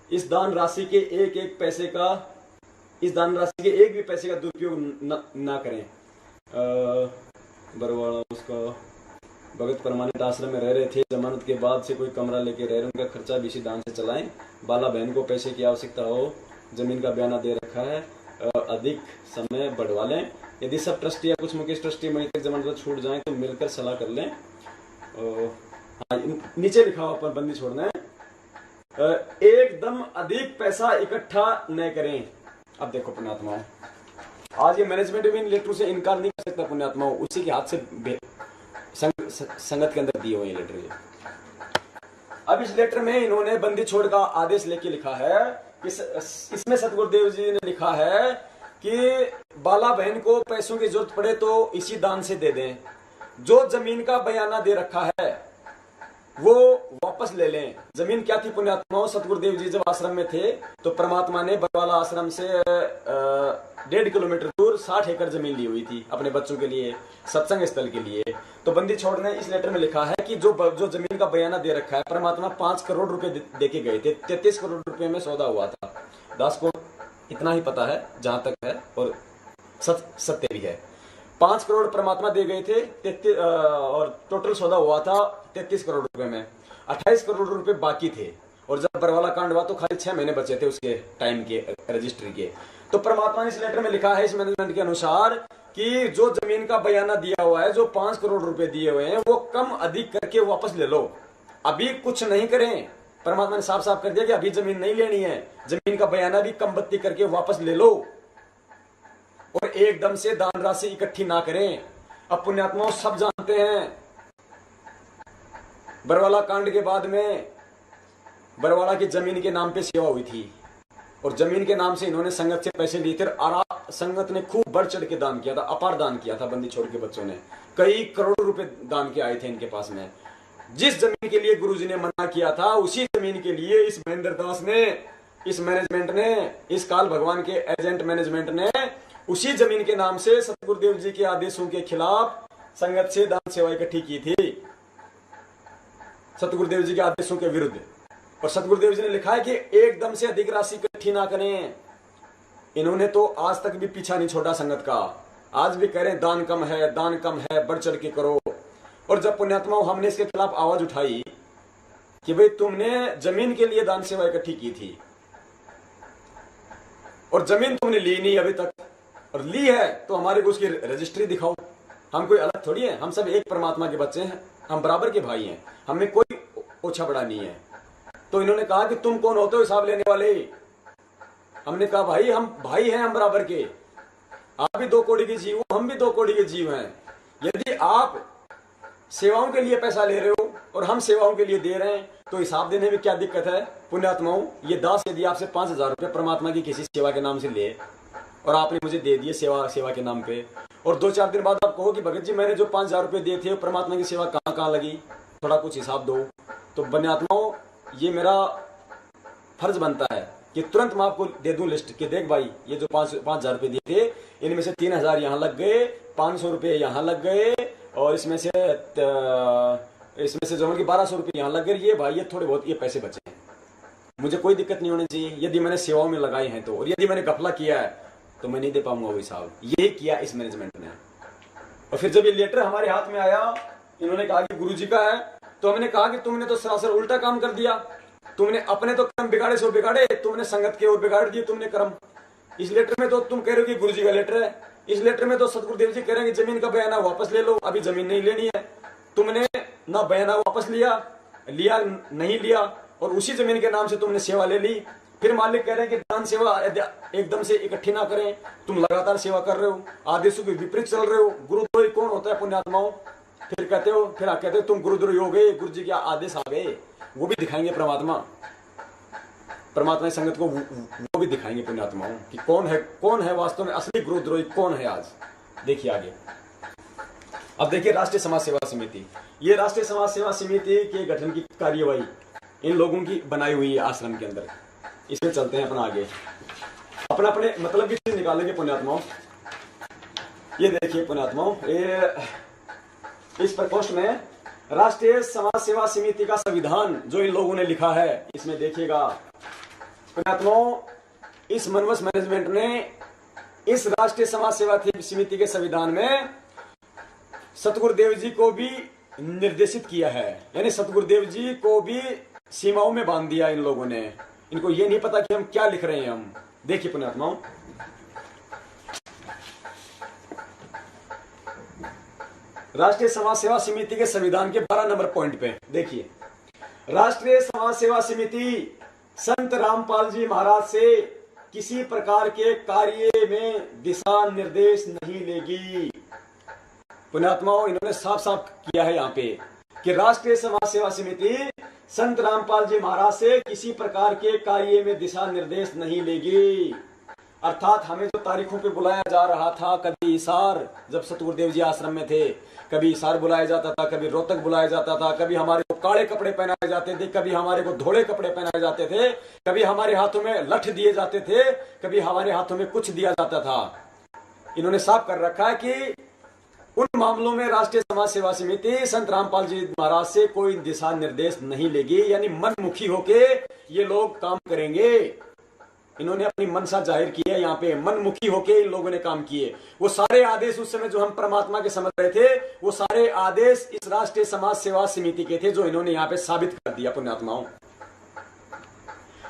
S1: इस दान राशि के एक एक पैसे का दुरुपयोग ना करें। बरवाड़ा उसका भगत परमानेंट आश्रम में रह रहे थे, जमानत के बाद से कोई कमरा लेके रह रहे, उनका खर्चा भी इसी दान से चलाएं। बाला बहन को पैसे की आवश्यकता हो, जमीन का बयाना दे रखा है, अधिक समय बढ़वा लें। यदि सब ट्रस्टी या कुछ मुकेश ट्रस्टी मई तक जमानत छूट जाएं तो मिलकर सलाह कर लें। हाँ, नीचे लिखा हुआ पर बंदी छोड़ना है, एकदम अधिक पैसा इकट्ठा न करें। अब देखो पुण्यात्माओं, आज ये मैनेजमेंट भी इन लेटरों से इनकार नहीं कर सकता पुण्यात्माओं, उसी के हाथ से संगत के अंदर दिए हुए ये लेटर। अब इस लेटर में इन्होंने बंदी छोड़ का आदेश लेके लिखा है, इसमें सतगुरुदेव जी ने लिखा है कि बाला बहन को पैसों की जरूरत पड़े तो इसी दान से दे दें, जो जमीन का बयाना दे रखा है वो वापस ले लें। जमीन क्या थी पुण्यात्माओं, सतगुरुदेव जी जब आश्रम में थे तो परमात्मा ने बरवाला आश्रम से 1.5 किलोमीटर दूर 60 एकड़ जमीन ली हुई थी अपने बच्चों के लिए, सत्संग स्थल के लिए। तो बंदी छोड़ ने इस लेटर में लिखा है कि जो जमीन का बयाना दे रखा है, परमात्मा 5 करोड़ रुपए दे के गए थे, 33 करोड़ रुपए में सौदा हुआ था। दास को इतना ही पता है जहां तक है, और सत्य भी है। 5 करोड़ परमात्मा दे गए थे, और टोटल सौदा हुआ था 33 करोड़ रुपए में, 28 करोड़ रुपए बाकी थे। और जब बरवाला कांड हुआ तो खाली 6 महीने बचे थे उसके टाइम के रजिस्ट्री के। तो परमात्मा ने इस लेटर में लिखा है इस मैनेजमेंट के अनुसार कि जो जमीन का बयाना दिया हुआ है, जो 5 करोड़ रुपए दिए हुए हैं, वो कम अधिक करके वापस ले लो, अभी कुछ नहीं करें। परमात्मा ने साफ साफ कर दिया कि अभी जमीन नहीं लेनी है, जमीन का बयाना भी कम बत्ती करके वापस ले लो, और एकदम से दान राशि इकट्ठी ना करें। अब पुण्यात्माओं सब जानते हैं बरवाला कांड के बाद में बरवाला की जमीन के नाम पे सेवा हुई थी, और जमीन के नाम से इन्होंने संगत से पैसे लिए थे, और संगत ने खूब बढ़ चढ़ के दान किया था, अपार दान किया था। बंदी छोड़ के बच्चों ने कई करोड़ रुपए दान के आए थे इनके पास में। जिस जमीन के लिए गुरुजी ने मना किया था, उसी जमीन के लिए इस महेंद्र दास ने, इस मैनेजमेंट ने, इस काल भगवान के एजेंट मैनेजमेंट ने उसी जमीन के नाम से सतगुरुदेव जी के आदेशों के खिलाफ संगत से दान सेवा इकट्ठी की थी, सतगुरुदेव जी के आदेशों के विरुद्ध। और सतगुरुदेव जी ने लिखा है कि एकदम से अधिक राशि इकट्ठी ना करें। इन्होंने तो आज तक भी पीछा नहीं छोड़ा संगत का, आज भी कह रहे दान कम है, दान कम है, बढ़ चढ़ के करो। और जब पुण्यात्माओं हमने इसके खिलाफ आवाज उठाई कि भाई तुमने जमीन के लिए दान सेवा इकट्ठी की थी और जमीन तुमने ली नहीं अभी तक, और ली है तो हमारे को उसकी रजिस्ट्री दिखाओ। हम कोई अलग थोड़ी है, हम सब एक परमात्मा के बच्चे हैं, हम बराबर के भाई हैं, हमें कोई ओछा बड़ा नहीं है। तो इन्होंने कहा कि तुम कौन होते हो हिसाब लेने वाले। हमने कहा भाई हम भाई हैं, हम बराबर के, आप भी 2 कौड़ी के जीव हो, हम भी 2 कौड़ी के जीव हैं। यदि आप सेवाओं के लिए पैसा ले रहे हो और हम सेवाओं के लिए दे रहे हैं तो हिसाब देने में क्या दिक्कत है पुण्यात्माओं। ये दास यदि आपसे 5,000 रुपये परमात्मा की किसी सेवा के नाम से ले और आपने मुझे दे दिए सेवा के नाम पे, और 2-4 दिन बाद आप कहो कि भगत जी मैंने जो 5,000 रुपये दिए थे परमात्मा की सेवा कहाँ कहाँ लगी, थोड़ा कुछ हिसाब दो, तो पुण्यात्माओं ये मेरा फर्ज बनता है कि तुरंत मैं आपको दे दूं लिस्ट कि देख भाई ये जो 5,000 रुपये दिए थे, इनमें से 3,000 यहाँ लग गए, 500 रुपये यहाँ लग गए, और इसमें से जो कि 1,200 रुपये यहाँ लग गए। ये भाई ये थोड़े बहुत ये पैसे बचे हैं, मुझे कोई दिक्कत नहीं होनी चाहिए यदि मैंने सेवाओं में लगाए हैं तो, और यदि मैंने घपला किया है तो मैं नहीं दे पाऊंगा वो हिसाब। ये किया इस मैनेजमेंट ने। और फिर जब ये लेटर हमारे हाथ में आया, इन्होंने कहा कि गुरुजी का है, तो हमने कहा कि तुमने तो सरासर उल्टा काम कर दिया, तुमने अपने तो कर्म बिगाड़े सो बिगाड़े, तुमने संगत के और बिगाड़ दिए तुमने कर्म। इस लेटर में तो तुम कह रहे हो कि गुरुजी का लेटर है, इस लेटर में तो सतगुरुदेव जी कह रहे हैं कि जमीन का बयाना वापस ले लो, अभी जमीन नहीं लेनी है। तुमने ना बयाना वापस लिया नहीं लिया, और उसी जमीन के नाम से तुमने सेवा ले ली। फिर मालिक कह रहे हैं कि दान सेवा एकदम से इकट्ठी ना करें, तुम लगातार सेवा कर रहे हो, आदेशों के विपरीत चल रहे हो। गुरुद्रोही कौन होता है पुण्यात्माओं? फिर कहते हो तुम गुरुद्रोही हो गए, गुरु जी के आदेश आ गए, वो भी दिखाएंगे परमात्मा की संगत को, वो भी दिखाएंगे पुण्यात्माओं कि कौन है वास्तव में असली गुरुद्रोही कौन है। आज देखिए आगे। अब देखिए राष्ट्रीय समाज सेवा समिति, ये राष्ट्रीय समाज सेवा समिति के गठन की कार्यवाही इन लोगों की बनाई हुई है आश्रम के अंदर। इसमें चलते हैं अपना आगे, अपने मतलब की चीज निकालेंगे पुण्यात्माओं। ये देखिए पुण्यात्माओं, इस प्रकोष्ठ में राष्ट्रीय समाज सेवा समिति का संविधान जो इन लोगों ने लिखा है, इसमें देखिएगा पुण्यात्माओं, इस मनवस मैनेजमेंट ने इस राष्ट्रीय समाज सेवा समिति के संविधान में सतगुरुदेव जी को भी निर्देशित किया है, यानी सतगुरुदेव जी को भी सीमाओं में बांध दिया इन लोगों ने। इनको ये नहीं पता कि हम क्या लिख रहे हैं हम। देखिए पुण्यात्माओं, राष्ट्रीय समाज सेवा समिति के संविधान के 12 नंबर पॉइंट पे देखिए, राष्ट्रीय समाज सेवा समिति संत रामपाल जी महाराज से किसी प्रकार के कार्य में दिशा निर्देश नहीं लेगी। पुण्यात्माओं, इन्होंने साफ साफ किया है यहाँ पे कि राष्ट्रीय समाज सेवा समिति संत रामपाल जी महाराज से किसी प्रकार के कार्य में दिशा निर्देश नहीं लेगी। अर्थात हमें जो तारीखों पे बुलाया जा रहा था, कभी हिसार जब सतगुरुदेव जी आश्रम में थे, कभी हिसार बुलाया जाता था, कभी रोहतक बुलाया जाता था, कभी हमारे को काले कपड़े पहनाए जाते थे, कभी हमारे को धोले कपड़े पहनाए जाते थे, कभी हमारे हाथों में लठ दिए जाते थे, कभी हमारे हाथों में कुछ दिया जाता था। इन्होंने साफ कर रखा है कि उन मामलों में राष्ट्रीय समाज सेवा समिति संत रामपाल जी महाराज से कोई दिशा निर्देश नहीं लेगी, यानी मनमुखी होके ये लोग काम करेंगे। इन्होंने अपनी मनसा जाहिर की है, यहाँ पे मनमुखी होके इन लोगों ने काम किए। वो सारे आदेश उस समय जो हम परमात्मा के समझ रहे थे, वो सारे आदेश इस राष्ट्रीय समाज सेवा समिति के थे, जो इन्होंने यहाँ पे साबित कर दिया पुण्यात्माओं।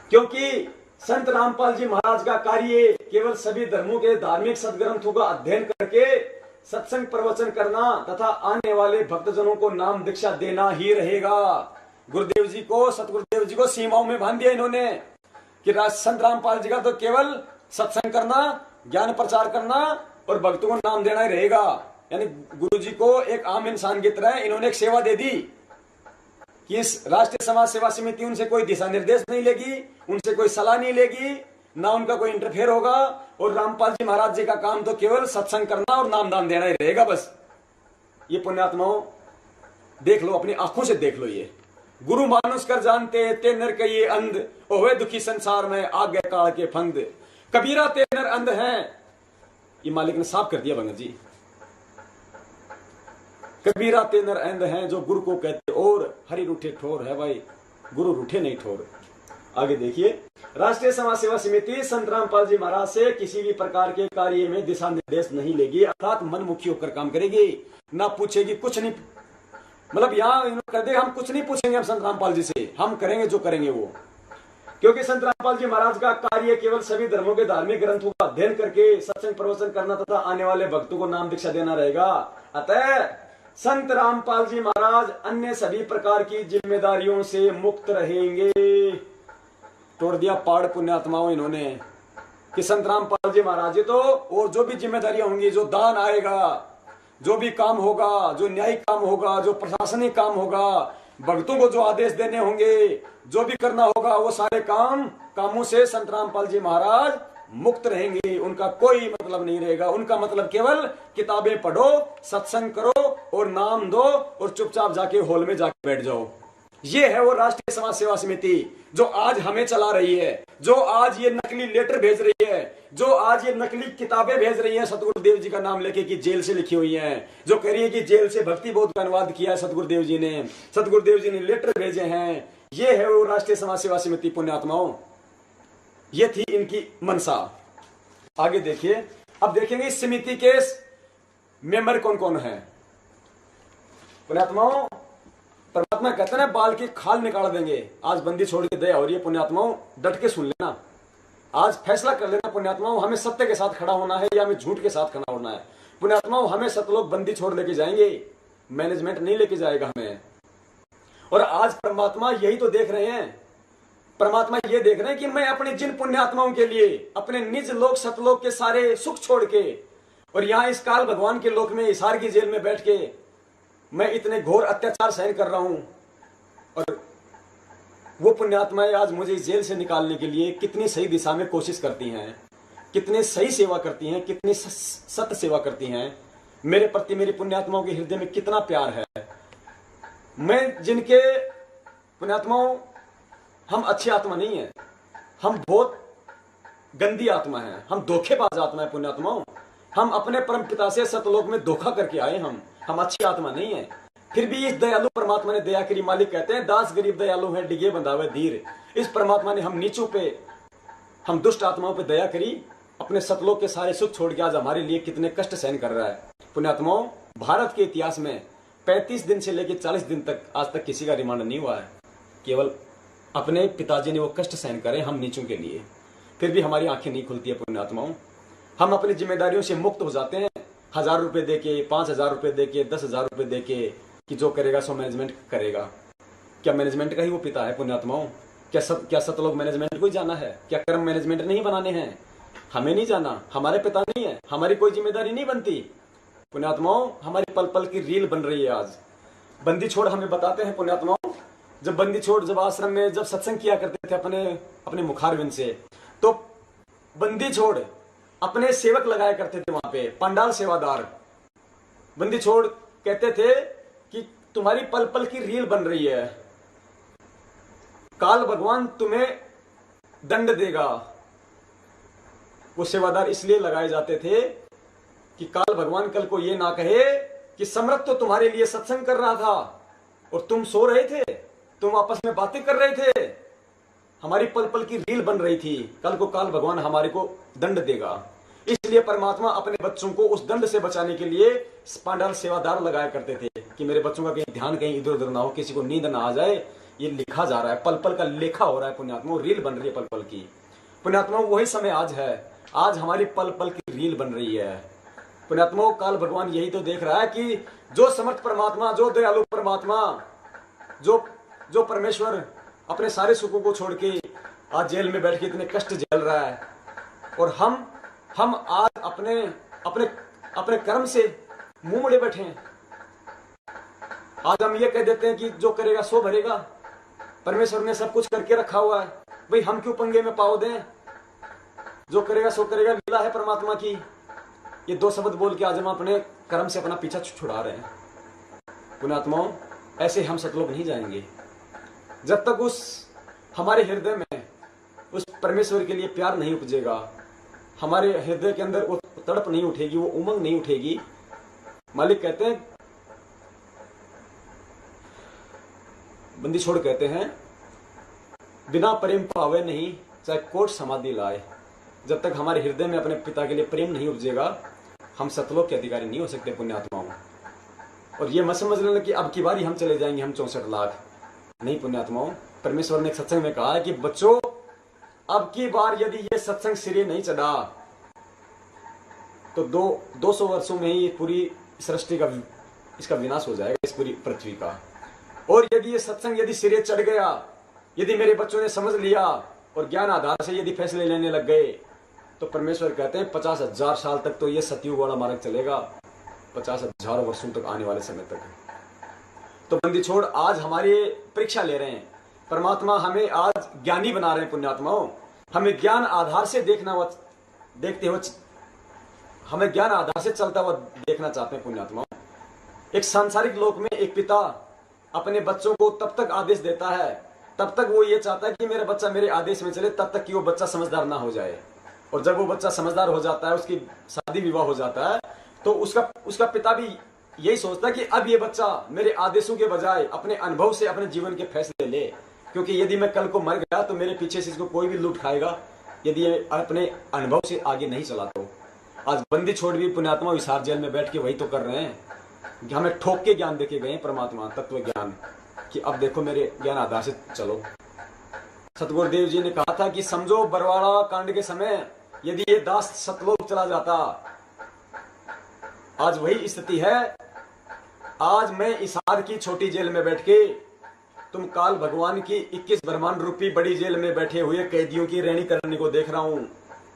S1: क्योंकि संत रामपाल जी महाराज का कार्य केवल सभी धर्मों के धार्मिक सदग्रंथों का अध्ययन करके सत्संग प्रवचन करना तथा आने वाले भक्तजनों को नाम दीक्षा देना ही रहेगा। गुरुदेव जी को, सतगुरुदेव जी को सीमाओं में बांध दिया इन्होंने कि संत रामपाल जी का तो केवल सत्संग करना, ज्ञान प्रचार करना और भक्तों को नाम देना ही रहेगा। यानी गुरु जी को एक आम इंसान की तरह इन्होंने एक सेवा दे दी कि इस राष्ट्रीय समाज सेवा समिति उनसे कोई दिशा निर्देश नहीं लेगी, उनसे कोई सलाह नहीं लेगी, ना उनका कोई इंटरफेयर होगा, और रामपाल जी महाराज जी का काम तो केवल सत्संग करना और नाम दान देना ही रहेगा बस। ये पुण्यात्माओं देख लो, अपनी आंखों से देख लो। ये गुरु मानुष कर जानते ते नर के ये अंध, ओहे दुखी संसार में आगे काल के फंद, कबीरा ते नर अंध हैं। ये मालिक ने साफ कर दिया भगत जी, कबीरा ते नर अंध हैं जो गुरु को कहते, और हरि रूठे ठोर है भाई, गुरु रूठे नहीं ठोर। आगे देखिए, राष्ट्रीय समाज सेवा समिति संत रामपाल जी महाराज से किसी भी प्रकार के कार्य में दिशा निर्देश नहीं लेगी, अर्थात मनमुखी होकर काम करेगी, ना पूछेगी कुछ नहीं। मतलब यहाँ इन्होंने कर दिया, हम कुछ नहीं पूछेंगे हम संत रामपाल जी से, हम करेंगे जो करेंगे वो। क्योंकि संत रामपाल जी महाराज का कार्य केवल सभी धर्मों के धार्मिक ग्रंथों का अध्ययन करके सत्संग प्रवचन करना तथा आने वाले भक्तों को नाम दीक्षा देना रहेगा। अतः संत रामपाल जी महाराज अन्य सभी प्रकार की जिम्मेदारियों से मुक्त रहेंगे। तोड़ दिया पाड़ पुण्यात्माओं इन्होंने कि संत रामपाल जी महाराज जी तो, और जो भी जिम्मेदारियां होंगी, जो दान आएगा, जो भी काम होगा, जो न्यायिक काम होगा, जो प्रशासनिक काम होगा, भक्तों को जो आदेश देने होंगे, जो भी करना होगा, वो सारे कामों से संत रामपाल जी महाराज मुक्त रहेंगे। उनका कोई मतलब नहीं रहेगा। उनका मतलब केवल किताबें पढ़ो, सत्संग करो और नाम दो और चुपचाप जाके हॉल में जाके बैठ जाओ। ये है वो राष्ट्रीय समाज सेवा समिति जो आज हमें चला रही है, जो आज ये नकली लेटर भेज रही है, जो आज ये नकली किताबें भेज रही है सतगुरुदेव जी का नाम लेके कि जेल से लिखी हुई हैं, जो कह रही है कि जेल से भक्ति बोध का अनुवाद किया है सतगुरुदेव जी ने लेटर भेजे हैं। ये है वो राष्ट्रीय समाज सेवा समिति पुण्यात्माओं। ये थी इनकी मनसा। आगे देखिए, अब देखेंगे इस समिति के मेंबर कौन कौन है। पुण्यात्माओं, परमात्मा कहते हैं बाल की खाल निकाल देंगे। आज बंदी छोड़ के दया हो रही है पुण्यात्माओं, डट के सुन लेना। आज फैसला कर लेना पुण्यात्माओं, हमें सत्य के साथ खड़ा होना है या हमें झूठ के साथ खड़ा होना है। पुण्यात्माओं, हमें सतलोक बंदी छोड़ लेके जाएंगे, मैनेजमेंट नहीं लेके जाएगा हमें। और आज परमात्मा यही तो देख रहे हैं, परमात्मा ये देख रहे हैं कि मैं अपने जिन पुण्यात्माओं के लिए अपने निज लोक सतलोक के सारे सुख छोड़ के और यहाँ इस काल भगवान के लोक में हिसार की जेल में बैठ के मैं इतने घोर अत्याचार सहन कर रहा हूं, और वो पुण्यात्माएं आज मुझे इस जेल से निकालने के लिए कितनी सही दिशा में कोशिश करती हैं, कितनी सही सेवा करती हैं, कितनी सत्य सेवा करती हैं। मेरे प्रति मेरी पुण्यात्माओं के हृदय में कितना प्यार है। मैं जिनके पुण्यात्माओं, हम अच्छी आत्मा नहीं है, हम बहुत गंदी आत्मा है, हम धोखेबाज आत्मा है पुण्यात्माओं। हम अपने परम पिता से सतलोक में धोखा करके आए, हम अच्छी आत्मा नहीं है। फिर भी इस दयालु परमात्मा ने दया करी। मालिक कहते हैं दास गरीब दयालु है, डिगे बंधावे धीर। इस परमात्मा ने हम नीचों पे, हम दुष्ट आत्माओं पे दया करी, अपने सतलोक के सारे सुख छोड़ के आज हमारे लिए कितने कष्ट सहन कर रहा है। पुण्यात्माओं, भारत के इतिहास में 35 दिन से लेकर 40 दिन तक आज तक किसी का रिमांड नहीं हुआ है। केवल अपने पिताजी ने वो कष्ट सहन करे हम नीचों के लिए, फिर भी हमारी आंखें नहीं खुलती है पुण्यात्माओं। हम अपनी जिम्मेदारियों से मुक्त हो जाते हैं 1000 रुपए दे के, 5000 रुपए दे के, 10,000 रुपए दे के कि जो करेगा सो मैनेजमेंट करेगा। क्या मैनेजमेंट का ही वो पिता है पुण्यात्माओं? क्या सतलोक मैनेजमेंट को ही जाना है? क्या कर्म मैनेजमेंट नहीं बनाने हैं? हमें नहीं जाना, हमारे पिता नहीं है, हमारी कोई जिम्मेदारी नहीं बनती। पुण्यात्माओं, हमारी पल पल की रील बन रही है आज। बंदी छोड़ हमें बताते हैं पुण्यात्माओं, जब बंदी छोड़ जब आश्रम में जब सत्संग किया करते थे अपने मुखारविंद से, तो बंदी छोड़ अपने सेवक लगाया करते थे वहां पे, पंडाल सेवादार। बंदी छोड़ कहते थे कि तुम्हारी पल पल की रील बन रही है, काल भगवान तुम्हें दंड देगा। वो सेवादार इसलिए लगाए जाते थे कि काल भगवान कल को ये ना कहे कि सम्राट तो तुम्हारे लिए सत्संग कर रहा था और तुम सो रहे थे, तुम आपस में बातें कर रहे थे, हमारी पल पल की रील बन रही थी, कल को काल भगवान हमारे को दंड देगा। इसलिए परमात्मा अपने बच्चों को उस दंड से बचाने के लिए पांडाल सेवादार लगाया करते थे कि मेरे बच्चों का कहीं ध्यान कहीं इधर उधर ना हो, किसी को नींद ना आ जाए। ये लिखा जा रहा है, पल पल का लेखा हो रहा है पुण्यात्मा, रील बन रही है पल पल की। पुण्यात्मा, वही समय आज है, आज हमारी पल पल की रील बन रही है। पुण्यात्मा, काल भगवान यही तो देख रहा है कि जो समर्थ परमात्मा, जो दयालु परमात्मा, जो परमेश्वर अपने सारे सुखों को छोड़ के आज जेल में बैठ के इतने कष्ट झेल रहा है, और हम आज अपने कर्म से मुंह मुड़े बैठे हैं। आज हम ये कह देते हैं कि जो करेगा सो भरेगा, परमेश्वर ने सब कुछ करके रखा हुआ है, भाई हम क्यों पंगे में पाव दें, जो करेगा सो करेगा, लीला है परमात्मा की। ये दो शब्द बोल के आज हम अपने कर्म से अपना पीछा छुड़ा रहे हैं। पुण्यात्माओं, ऐसे हम सतलोक नहीं जाएंगे जब तक उस हमारे हृदय में उस परमेश्वर के लिए प्यार नहीं उपजेगा, हमारे हृदय के अंदर वो तड़प नहीं उठेगी, वो उमंग नहीं उठेगी। मालिक कहते हैं, बंदी छोड़ कहते हैं, बिना प्रेम पावे नहीं चाहे कोट समाधि लाए। जब तक हमारे हृदय में अपने पिता के लिए प्रेम नहीं उपजेगा, हम सतलोक के अधिकारी नहीं हो सकते पुण्यात्माओं। और ये मत समझ लेना कि अब की बारी हम चले जाएंगे हम 64 लाख, नहीं पुण्यात्माओं। परमेश्वर ने एक सत्संग में कहा है कि बच्चों, अब की बार यदि ये सत्संग सिरे नहीं चढ़ा तो 200 वर्षों में ही पूरी सृष्टि का इसका विनाश हो जाएगा, इस पूरी पृथ्वी का। और यदि ये सत्संग यदि सिरे चढ़ गया, यदि मेरे बच्चों ने समझ लिया और ज्ञान आधार से यदि फैसले लेने लग गए, तो परमेश्वर कहते हैं 50,000 साल तक तो ये सतयुग वाला मार्ग चलेगा, 50,000 वर्षों तक, आने वाले समय तक। तो बंदी छोड़ आज हमारी परीक्षा ले रहे हैं, परमात्मा हमें आज ज्ञानी बना रहे हैं पुण्यात्माओं। हमें ज्ञान आधार से देखते हुए हमें ज्ञान आधार से चलता हुआ देखना चाहते हैं पुण्यात्माओं। एक सांसारिक लोक में एक पिता अपने बच्चों को तब तक आदेश देता है, तब तक वो ये चाहता है कि मेरा बच्चा मेरे आदेश में चले, तब तक कि वो बच्चा समझदार ना हो जाए। और जब वो बच्चा समझदार हो जाता है, उसकी शादी विवाह हो जाता है, तो उसका पिता भी यही सोचता है कि अब ये बच्चा मेरे आदेशों के बजाय अपने अनुभव से अपने जीवन के फैसले ले, क्योंकि यदि मैं कल को मर गया तो मेरे पीछे से इसको कोई भी लूट खाएगा, यदि ये अपने अनुभव से आगे नहीं चला तो। आज बंदी छोड़ भी पुण्यात्मा विसार जेल में बैठ के वही तो कर रहे हैं कि हमें ठोक के ज्ञान देके गए परमात्मा तत्व ज्ञान, कि अब देखो मेरे ज्ञान आधार से चलो। सतगुरुदेव जी ने कहा था कि समझो बरवाड़ा कांड के समय यदि ये दास सतलोक चला जाता, आज वही स्थिति है। आज मैं इसार की छोटी जेल में बैठ के तुम काल भगवान की 21 ब्रह्मांड रूपी बड़ी जेल में बैठे हुए कैदियों की रैनी करने को देख रहा हूं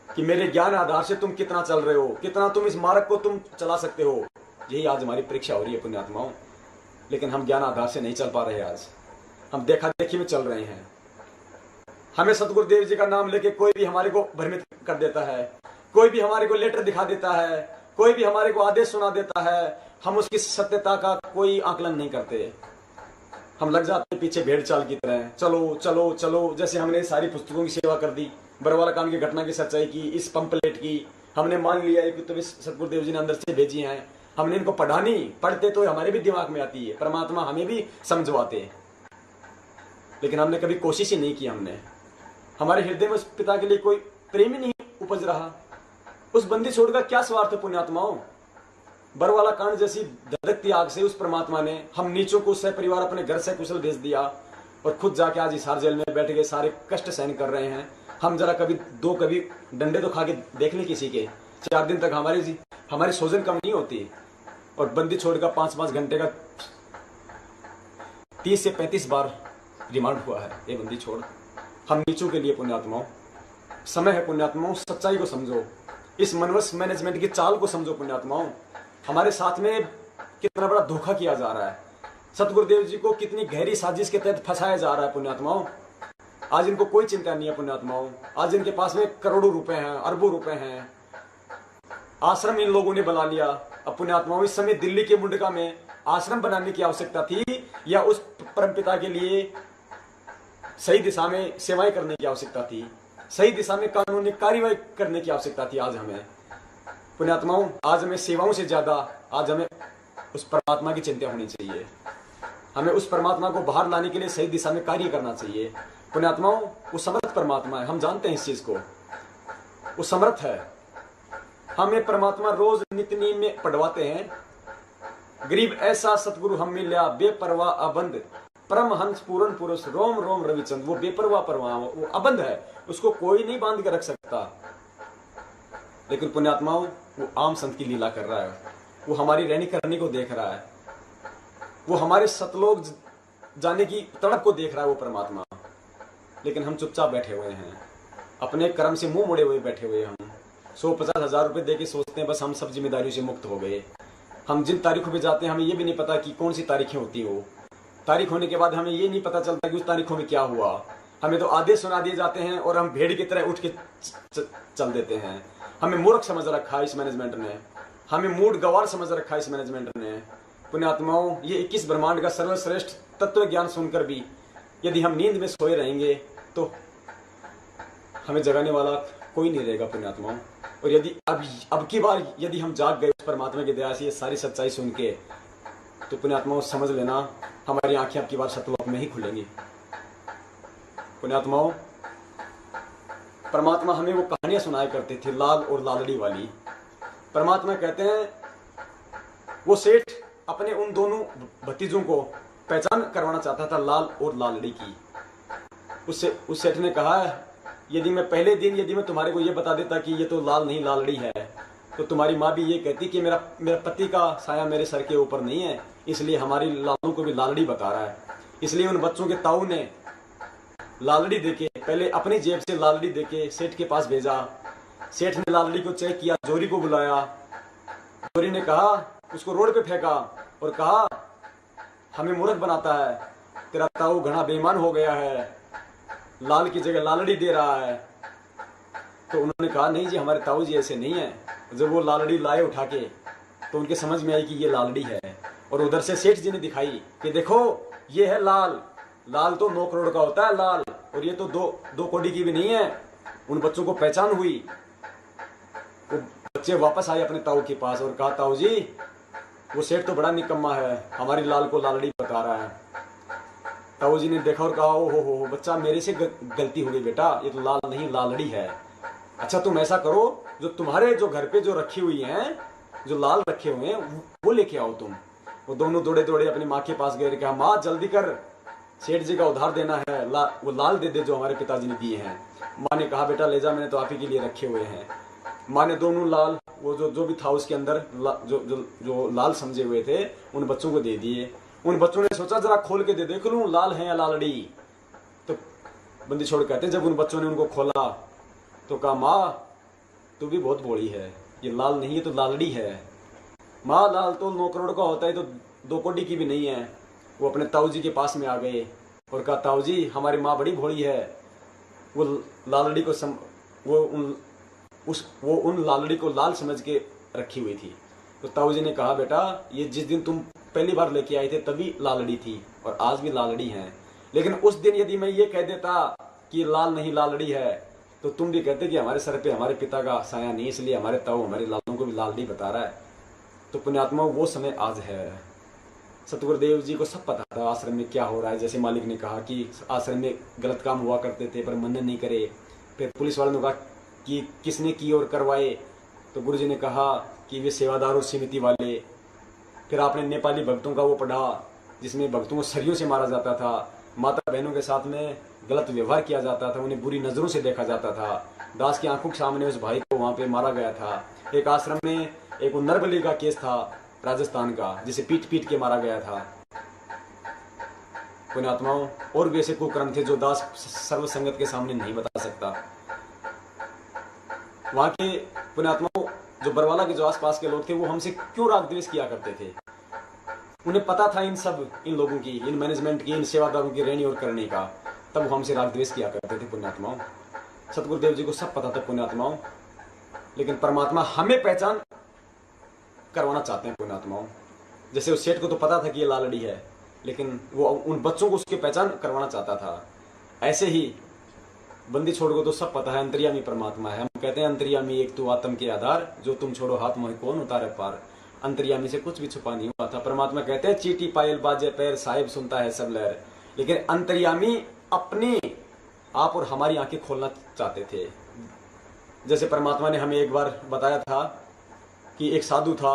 S1: कि मेरे ज्ञान आधार से तुम कितना चल रहे हो, कितना तुम इस मार्ग को तुम चला सकते हो। यही आज हमारी परीक्षा हो रही है पुण्यात्माओं। लेकिन हम ज्ञान आधार से नहीं चल पा रहे, आज हम देखा देखी में चल रहे हैं। हमें सतगुरुदेव जी का नाम लेके कोई भी हमारे को भ्रमित कर देता है, कोई भी हमारे को लेटर दिखा देता है, कोई भी हमारे को आदेश सुना देता है, हम उसकी सत्यता का कोई आकलन नहीं करते। हम लग जाते पीछे भेड़ चाल की तरह, चलो चलो चलो। जैसे हमने सारी पुस्तकों की सेवा कर दी, बरवाला कांड की घटना की सच्चाई की, इस पंपलेट की हमने मान लिया है कि तो सतगुरुदेव जी ने अंदर से भेजी हैं, हमने इनको पढ़ा नहीं, पढ़ते तो हमारे भी दिमाग में आती है, परमात्मा हमें भी समझवाते हैं, लेकिन हमने कभी कोशिश ही नहीं की। हमने हमारे हृदय में उस पिता के लिए कोई प्रेम ही नहीं उपज रहा। उस बंदी छोड़ का क्या स्वार्थ है पुण्यात्माओं। बरवाला कांड जैसी धधकती आग से उस परमात्मा ने हम नीचों को सह परिवार अपने घर से कुशल भेज दिया और खुद जाके आज हिसार जेल में बैठ गए, सारे कष्ट सहन कर रहे हैं। हम जरा कभी डंडे तो खा के देख लें किसी के, 4 दिन तक हमारी सोजन कम नहीं होती। और बंदी छोड़ का 5-5 घंटे का 30 से 35 बार रिमांड हुआ है ये बंदी छोड़। हम नीचों के लिए पुण्यात्माओं, समय है पुण्यात्माओं, सच्चाई को समझो, इस मनवस मैनेजमेंट की चाल को समझो पुण्यात्माओं। हमारे साथ में कितना बड़ा धोखा किया जा रहा है, सतगुरुदेव जी को कितनी गहरी साजिश के तहत फंसाया जा रहा है पुण्यात्माओं। आज इनको कोई चिंता नहीं है पुण्यात्माओं, आज इनके पास में करोड़ों रुपए हैं, अरबों रुपए हैं, आश्रम इन लोगों ने बना लिया। अब पुण्यात्माओं, इस समय दिल्ली के मुंडका में आश्रम बनाने की आवश्यकता थी या उस परमपिता के लिए सही दिशा में सेवाएं करने की आवश्यकता थी, सही दिशा में कानूनी कार्यवाही करने की आवश्यकता थी। आज हमें पुण्यात्माओं, आज हमें सेवाओं से ज्यादा आज हमें उस परमात्मा की चिंता होनी चाहिए। हमें उस परमात्मा को बाहर लाने के लिए सही दिशा में कार्य करना चाहिए पुण्यात्माओं। वो समर्थ परमात्मा है, हम जानते हैं इस चीज को, वो समर्थ है। हमें परमात्मा रोज नित्य नींद में पढ़वाते हैं, गरीब ऐसा सतगुरु हम मिल्या बेपरवाह अबंध, परमहंस पूर्ण पुरुष रोम रोम रविचंद। वो बेपरवाह परवाह, वो अबंध है, उसको कोई नहीं बांध के रख सकता। लेकिन पुण्यात्माओं, वो आम संत की लीला कर रहा है, वो हमारी रहनी करनी को देख रहा है, वो हमारे सतलोक जाने की तड़प को देख रहा है वो परमात्मा। लेकिन हम चुपचाप बैठे हुए हैं, अपने कर्म से मुंह मोड़े हुए बैठे हुए। हम 150 हजार रुपए देके सोचते हैं बस हम सब जिम्मेदारियों से मुक्त हो गए। हम जिन तारीखों पे जाते हैं हमें ये भी नहीं पता कि कौन सी तारीखें होती हो। तारीख होने के बाद हमें ये नहीं पता चलता कि उस तारीखों में क्या हुआ। हमें तो आदेश सुना दिए जाते हैं और हम भेड़ की तरह उठ के चल देते हैं। हमें मूर्ख समझ रखा है इस मैनेजमेंट ने, हमें मूड गवार समझ रखा है इस मैनेजमेंट ने। पुण्यात्माओं, ये 21 ब्रह्मांड का सर्वश्रेष्ठ तत्व ज्ञान सुनकर भी यदि हम नींद में सोए रहेंगे तो हमें जगाने वाला कोई नहीं रहेगा पुण्यात्माओं। और यदि अब की बार यदि हम जाग गए उस परमात्मा की दया से ये सारी सच्चाई सुन के, तो पुण्यात्माओं समझ लेना हमारी आंखें अब की बार सतलोक में ही खुलेंगी। पुण्यात्माओं, परमात्मा हमें वो कहानियां सुनाया करते थे लाल और लालड़ी वाली। परमात्मा कहते हैं वो सेठ अपने उन दोनों भतीजों को पहचान करवाना चाहता था लाल और लालड़ी की। उस सेठ ने कहा यदि मैं पहले दिन यदि मैं तुम्हारे को ये बता देता कि ये तो लाल नहीं लालड़ी है, तो तुम्हारी माँ भी ये कहती कि मेरा पति का साया मेरे सर के ऊपर नहीं है, इसलिए हमारी लालों को भी लालड़ी बता रहा है। इसलिए उन बच्चों के ताऊ ने लालड़ी देके, पहले अपनी जेब से लालड़ी देके सेठ के पास भेजा। सेठ ने लालड़ी को चेक किया, जोरी को बुलाया। जोरी ने कहा, उसको रोड पे फेंका और कहा हमें मूर्ख बनाता है, तेरा ताऊ घना बेईमान हो गया है, लाल की जगह लालड़ी दे रहा है। तो उन्होंने कहा नहीं जी, हमारे ताऊ जी ऐसे नहीं है। जब वो लालड़ी लाए उठा के तो उनके समझ में आई कि ये लालड़ी है। और उधर से सेठ जी ने दिखाई कि देखो ये है लाल, लाल तो 9 करोड़ का होता है लाल, और ये तो दो कौड़ी की भी नहीं है। उन बच्चों को पहचान हुई। वो बच्चे वापस आए अपने ताऊ के पास और कहा ताऊ जी वो सेठ तो बड़ा निकम्मा है, हमारी लाल को लालड़ी बता रहा है। ताऊ जी ने देखा और कहा ओ हो बच्चा मेरे से गलती हो गई बेटा, ये तो लाल नहीं लालड़ी है। अच्छा तुम ऐसा करो, जो तुम्हारे जो घर पे जो रखी हुई हैं, जो लाल रखे हुए हैं वो लेके आओ तुम। वो दोनों दौड़े दौड़े अपनी माँ के पास गए, कहा माँ जल्दी कर, सेठ जी का उधार देना है, वो लाल दे दे जो हमारे पिताजी ने दिए हैं। माँ ने कहा बेटा ले जा, मैंने तो आप ही के लिए रखे हुए हैं। माँ ने दोनों लाल, वो जो भी था उसके अंदर जो लाल समझे हुए थे उन बच्चों को दे दिए। उन बच्चों ने सोचा जरा खोल के दे देख लूं लाल है या लालड़ी। तो बंदी छोड़ कहते जब उन बच्चों ने उनको खोला तो कहा माँ तू भी बहुत बोली है, ये लाल नहीं है तो लालड़ी है। माँ लाल तो 9 करोड़ का होता है, तो 2 कौड़ी की भी नहीं है। वो अपने ताऊ जी के पास में आ गए और कहा ताऊ जी हमारी माँ बड़ी भोली है, वो लालड़ी को वो उन लालड़ी को लाल समझ के रखी हुई थी। तो ताऊ जी ने कहा बेटा ये जिस दिन तुम पहली बार लेके आए थे तभी लालड़ी थी और आज भी लालड़ी है, लेकिन उस दिन यदि मैं ये कह देता कि लाल नहीं लालड़ी है तो तुम भी कहते कि हमारे सर पे हमारे पिता का साया नहीं, इसलिए हमारे ताऊ हमारे लालों को भी लालड़ी बता रहा है। तो पुण्यात्मा वो समय आज है। सतगुरुदेव जी को सब पता था आश्रम में क्या हो रहा है। जैसे मालिक ने कहा कि आश्रम में गलत काम हुआ करते थे पर मनन नहीं करे। फिर पुलिस वालों ने कहा कि किसने की और करवाए, तो गुरु जी ने कहा कि वे सेवादार और समिति वाले। फिर आपने नेपाली भक्तों का वो पढ़ा जिसमें भक्तों को सरियों से मारा जाता था, माता बहनों के साथ में गलत व्यवहार किया जाता था, उन्हें बुरी नजरों से देखा जाता था। दास की आंखों के सामने उस भाई को वहां पे मारा गया था। एक आश्रम में एक नरबली का केस था राजस्थान का, जिसे पीट पीट के मारा गया था। पुण्यात्माओं, और भी ऐसे कुकर्म थे जो दास सर्व संगत के सामने नहीं बता सकता। वहां के पुण्यात्माओं, जो बरवाला के जो आसपास के लोग थे, वो हमसे क्यों राग द्वेष किया करते थे? उन्हें पता था इन लोगों की, इन मैनेजमेंट की, इन सेवादारों की रहनी और करने का, तब वो हमसे राग द्वेष किया करते थे। पुण्यात्माओं, सतगुरुदेव जी को सब पता था पुण्यात्माओं, लेकिन परमात्मा हमें पहचान करवाना चाहते हैं पुण्यात्माओं। जैसे उस सेठ को तो पता था कि ये लालड़ी है, लेकिन वो उन बच्चों को उसकी पहचान करवाना चाहता था। ऐसे ही बंदी छोड़ को तो सब पता है, अंतर्यामी परमात्मा है। हम कहते हैं अंतर्यामी एक तू आत्म के आधार, जो तुम छोड़ो हाथ मोह कौन उतारे पार। अंतर्यामी से कुछ भी छुपा नहीं हुआ था। परमात्मा कहते हैं चीटी पायल बाजे पैर, साहिब सुनता है सब लहर। लेकिन अंतर्यामी अपनी आप और हमारी आंखें खोलना चाहते थे। जैसे परमात्मा ने हमें एक बार बताया था कि एक साधु था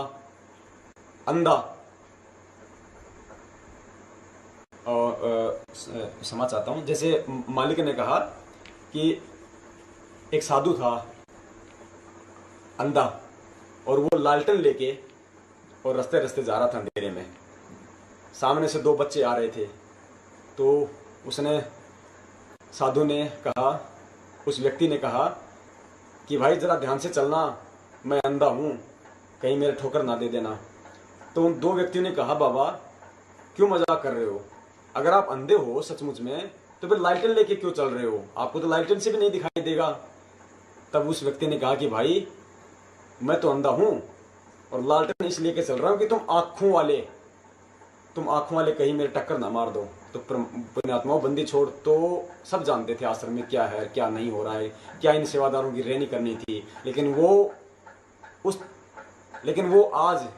S1: अंधा, और क्षमा चाहता हूं, जैसे मालिक ने कहा कि एक साधु था अंधा, और वो लालटेन लेके और रास्ते रास्ते जा रहा था अंधेरे में। सामने से दो बच्चे आ रहे थे, तो उसने, साधु ने कहा, उस व्यक्ति ने कहा कि भाई जरा ध्यान से चलना, मैं अंधा हूं, कहीं मेरे ठोकर ना दे देना। तो उन दो व्यक्तियों ने कहा, बाबा क्यों मजाक कर रहे हो? अगर आप अंधे हो सचमुच में, तो फिर लालटेन लेके क्यों चल रहे हो? आपको तो लालटेन से भी नहीं दिखाई देगा। तब उस व्यक्ति ने कहा कि भाई मैं तो अंधा हूं, और लालटेन इसलिए के चल रहा हूं कि तुम आंखों वाले कहीं मेरे टक्कर ना मार दो। तो पुण्यात्माओं, बंदी छोड़ तो सब जानते थे आश्रम में क्या है, क्या नहीं हो रहा है, क्या इन सेवादारों की रहनी करनी थी। लेकिन वो आज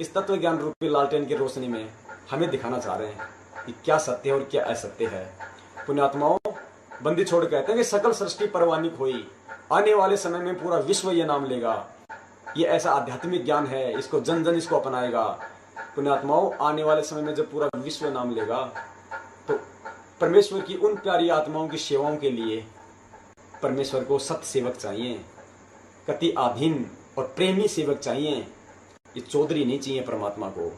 S1: इस तत्व ज्ञान रूपी लालटेन की रोशनी में हमें दिखाना चाह रहे हैं कि क्या सत्य है और क्या असत्य है। पुण्यात्माओं, बंदी छोड़ कहते हैं कि सकल सृष्टि परवानिक हुई, आने वाले समय में पूरा विश्व ये नाम लेगा। ये ऐसा आध्यात्मिक ज्ञान है, इसको जन जन इसको अपनाएगा। पुण्यात्माओं, आने वाले समय में जब पूरा विश्व नाम लेगा, तो परमेश्वर की उन प्यारी आत्माओं की सेवाओं के लिए परमेश्वर को सत्य सेवक चाहिए, कति आधीन और प्रेमी सेवक चाहिए। ये चौधरी नहीं चाहिए परमात्मा को,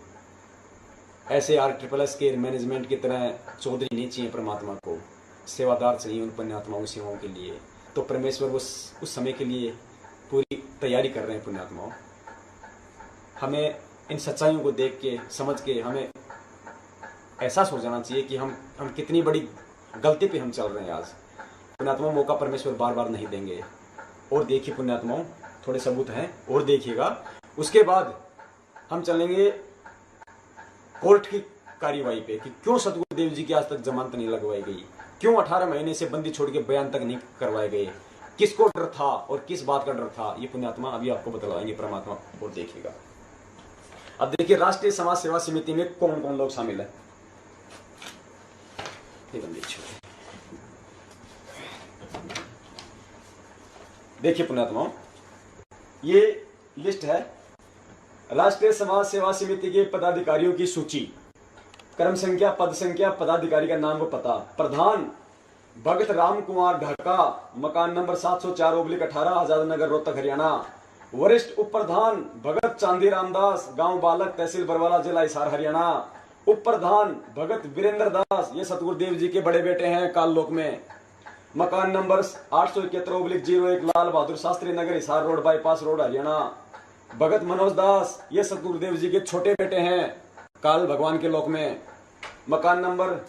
S1: ऐसे RSSS के मैनेजमेंट की तरह चौधरी नहीं चाहिए परमात्मा को, सेवादार चाहिए उन पुण्यात्माओं की सेवाओं के लिए। तो परमेश्वर उस समय के लिए पूरी तैयारी कर रहे हैं। पुण्यात्माओं, हमें इन सच्चाइयों को देख के, समझ के, हमें एहसास हो जाना चाहिए कि हम कितनी बड़ी गलती पे हम चल रहे हैं आज। पुण्यात्माओं, मौका परमेश्वर बार बार नहीं देंगे। और देखिए पुण्यात्माओं, थोड़े सबूत हैं और देखिएगा। उसके बाद हम चलेंगे कोर्ट की कार्यवाही पे कि क्यों सतगुरुदेव जी की आज तक जमानत नहीं लगवाई गई, क्यों 18 महीने से बंदी छोड़ के बयान तक नहीं करवाए गए, किसको डर था और किस बात का डर था। ये पुण्यात्मा अभी आपको बतलाएंगे परमात्मा, और देखिएगा। अब देखिए, राष्ट्रीय समाज सेवा समिति में कौन कौन लोग शामिल है। देखिए पुण्यात्माओं, ये लिस्ट है राष्ट्रीय समाज सेवा समिति के पदाधिकारियों की सूची, क्रम संख्या, पद संख्या, पदाधिकारी का नाम व पता। प्रधान भगत राम कुमार ढाका, मकान नंबर 704/18, आजाद नगर, रोहतक, हरियाणा। वरिष्ठ उप प्रधान भगत चांदी रामदास, गांव बालक, तहसील बरवाला, जिला हिसार, हरियाणा। उप प्रधान भगत वीरेंद्र दास, ये सतगुरुदेव जी के बड़े बेटे हैं काल लोक में। मकान number 871/01, Lal Bahadur Shastri Nagar, Hisar road, bypass road, Haryana. Bhagat Manoj Das, ये सतगुरुदेव जी के छोटे बेटे हैं काल भगवान के लोक में। मकान नंबर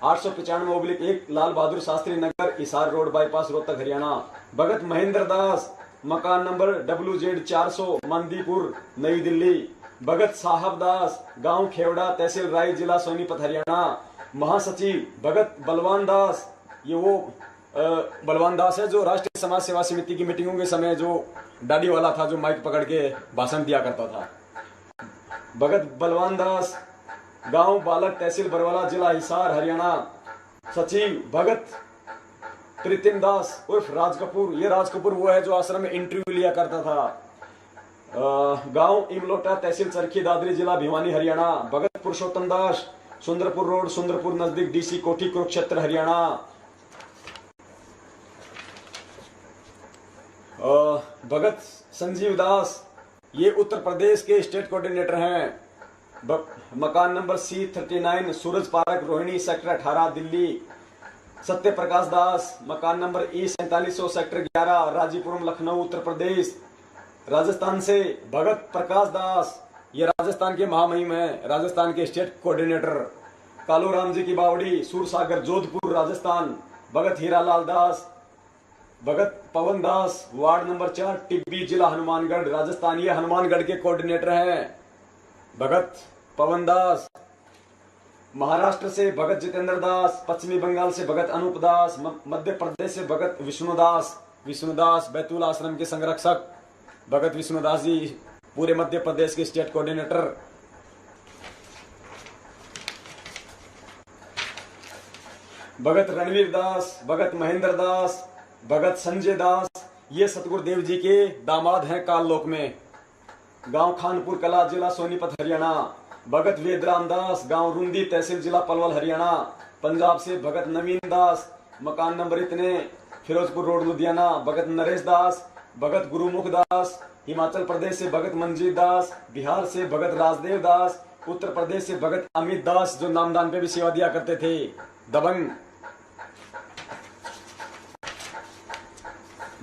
S1: 895/1, लाल बहादुर शास्त्री नगर, हिसार रोड, बाईपास, रोहतक, हरियाणा। भगत महेंद्र दास, मकान नंबर WZ 400, मंदीपुर, नई दिल्ली। भगत साहब दास, गांव खेवड़ा, तहसील राय, जिला सोनीपत, हरियाणा। महासचिव भगत बलवान दास, ये वो बलवान दास है जो राष्ट्रीय समाज सेवा समिति की मीटिंगों के समय जो दाढ़ी वाला था, जो माइक पकड़ के भाषण दिया करता था। भगत बलवान दास, गांव बालक, तहसील बरवाला, जिला हिसार, हरियाणा। सचिव भगत प्रीतिम दास उर्फ राज कपूर, ये राज कपूर वो है जो आश्रम में इंटरव्यू लिया करता था। गांव इमलोटा, तहसील चरखी दादरी, जिला भिवानी, हरियाणा। भगत पुरुषोत्तम दास, सुंदरपुर रोड, सुंदरपुर नजदीक, DC कोठी, कुरुक्षेत्र, हरियाणा। भगत संजीव दास, ये उत्तर प्रदेश के स्टेट कोऑर्डिनेटर हैं। मकान नंबर C39, सूरज पार्क, रोहिणी, सेक्टर 18, दिल्ली। सत्य प्रकाश दास, मकान number E4700, sector 11, राजीपुरम, Lucknow, Uttar Pradesh. Rajasthan से भगत प्रकाश दास, ये राजस्थान के महामहिम हैं, राजस्थान के स्टेट कोऑर्डिनेटर। कालू राम जी की बावड़ी, सूरसागर, जोधपुर, राजस्थान। भगत हीरालाल दास, भगत पवन दास, वार्ड नंबर 4, टिब्बी, जिला हनुमानगढ़, राजस्थान। ये हनुमानगढ़ के कोऑर्डिनेटर हैं भगत पवन दास। महाराष्ट्र से भगत जितेंद्र दास, पश्चिमी बंगाल से भगत अनूप दास, मध्य प्रदेश से भगत विष्णुदास बैतूल आश्रम के संरक्षक भगत विष्णुदास जी, पूरे मध्य प्रदेश के स्टेट कोऑर्डिनेटर। भगत रणवीर दास, भगत महेंद्र दास, भगत संजय दास, ये सतगुरुदेव जी के दामाद हैं काललोक में। गांव खानपुर कला, जिला सोनीपत, हरियाणा। भगत वेदराम दास, गांव रुंदी, तहसील, जिला पलवल, हरियाणा। पंजाब से भगत नवीन दास, मकान नंबर इतने, फिरोजपुर रोड, लुधियाना। भगत नरेश दास, भगत गुरुमुख दास। हिमाचल प्रदेश से भगत मंजीत दास, बिहार से भगत राजदेव दास, उत्तर प्रदेश से भगत अमित दास, जो नामदान पे भी सेवा दिया करते थे, दबंग,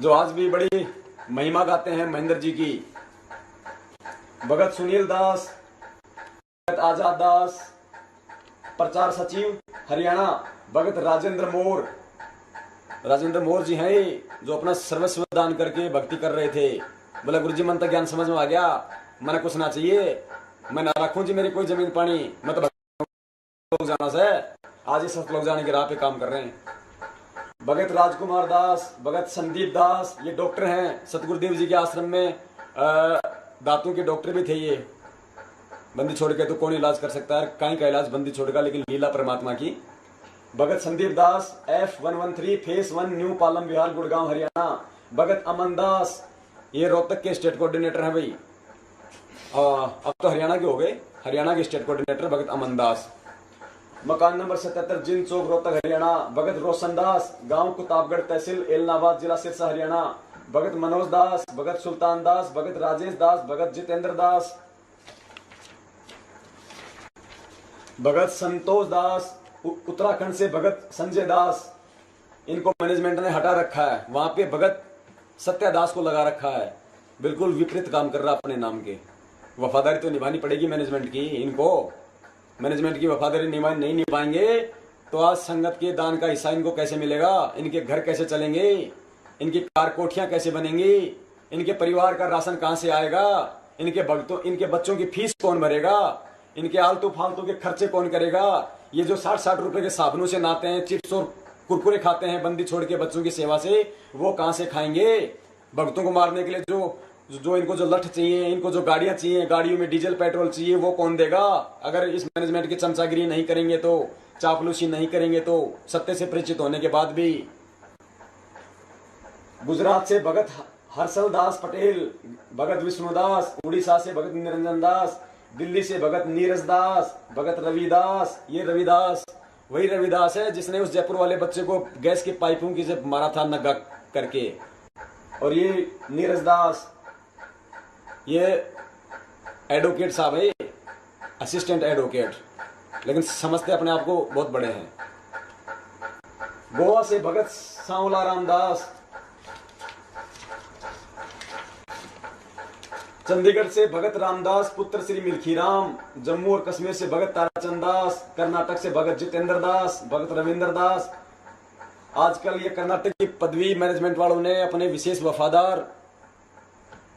S1: जो आज भी बड़ी महिमा गाते हैं महेंद्र जी की। भगत सुनील दास, भगत आजाद दास, प्रचार सचिव, हरियाणा। भगत राजेंद्र मोर जी हैं, जो अपना सर्वस्व दान करके भक्ति कर रहे थे। बोला गुरुजी मन तक ज्ञान समझ में आ गया, मैंने कुछ ना चाहिए, मैं ना रखूं जी मेरी कोई जमीन पानी, मैं तो लोग जाना से आज ही सब लोग जाने की राह पे काम कर रहे हैं। भगत राजकुमार दास, भगत संदीप दास, ये डॉक्टर हैं सतगुरुदेव जी के आश्रम में, दांतों के डॉक्टर भी थे ये। बंदी छोड़ के तो कौन इलाज कर सकता है, कहीं का इलाज बंदी छोड़ेगा, लेकिन लीला परमात्मा की। Bhagat Sandeep Das, F113, phase 1, new Palam Vihar, Gurgaon, Haryana. Bhagat Aman Das, ये रोहतक के स्टेट कोऑर्डिनेटर हैं भाई, अब तो हरियाणा के हो गए, हरियाणा के स्टेट कोऑर्डिनेटर भगत अमन दास। मकान नंबर 77, जिन चौक, रोहतक, हरियाणा। भगत रोशन दास, गांव कुताबगढ़, तहसील एलनाबाद, जिला सिरसा, हरियाणा। भगत मनोज दास, भगत सुल्तान दास, भगत राजेश दास, भगत जितेंद्र दास, भगत संतोष दास। उत्तराखंड से भगत संजय दास, इनको मैनेजमेंट ने हटा रखा है, वहां पे भगत सत्यादास को लगा रखा है। बिल्कुल विपरीत काम कर रहा अपने नाम के। वफादारी तो निभानी पड़ेगी मैनेजमेंट की, इनको मैनेजमेंट की वफादारी नहीं निभाएंगे तो आज संगत के दान का हिस्सा इनको कैसे मिलेगा, इनके घर कैसे चलेंगे, इनकी कार कोठियां कैसे बनेंगी, इनके परिवार का राशन कहां से आएगा, इनके बच्चों की फीस कौन भरेगा, इनके आलतू फालतू के खर्चे कौन करेगा। ये जो 60-60 रुपए के साबुनों से नहाते हैं, चिप्स और कुरकुरे खाते हैं बंदी छोड़ के बच्चों की सेवा से, वो कहां से खाएंगे। भक्तों को मारने के लिए जो इनको जो लठ चाहिए, इनको जो गाड़ियां चाहिए, गाड़ियों में डीजल पेट्रोल चाहिए, वो कौन देगा। अगर इस मैनेजमेंट की चमचागिरी नहीं करेंगे तो, चापलूसी नहीं करेंगे तो, सत्य से परिचित होने के बाद भी। गुजरात से भगत हर्षल दास पटेल, भगत विष्णुदास। उड़ीसा से भगत निरंजन दास। दिल्ली से भगत नीरज दास, भगत रविदास। ये रविदास वही रविदास है जिसने उस जयपुर वाले बच्चे को गैस की पाइपों की जब मारा था नग्गा करके। और ये नीरज दास, ये एडवोकेट साहब है, असिस्टेंट एडवोकेट, लेकिन समझते अपने आप को बहुत बड़े हैं। गोवा से भगत सांवला रामदास। चंडीगढ़ से भगत रामदास पुत्र श्री मिल्खीराम। जम्मू और कश्मीर से भगत ताराचंद दास। कर्नाटक से भगत जितेंद्र दास, भगत रविंद्र दास। आजकल ये कर्नाटक की पदवी मैनेजमेंट वालों ने अपने विशेष वफादार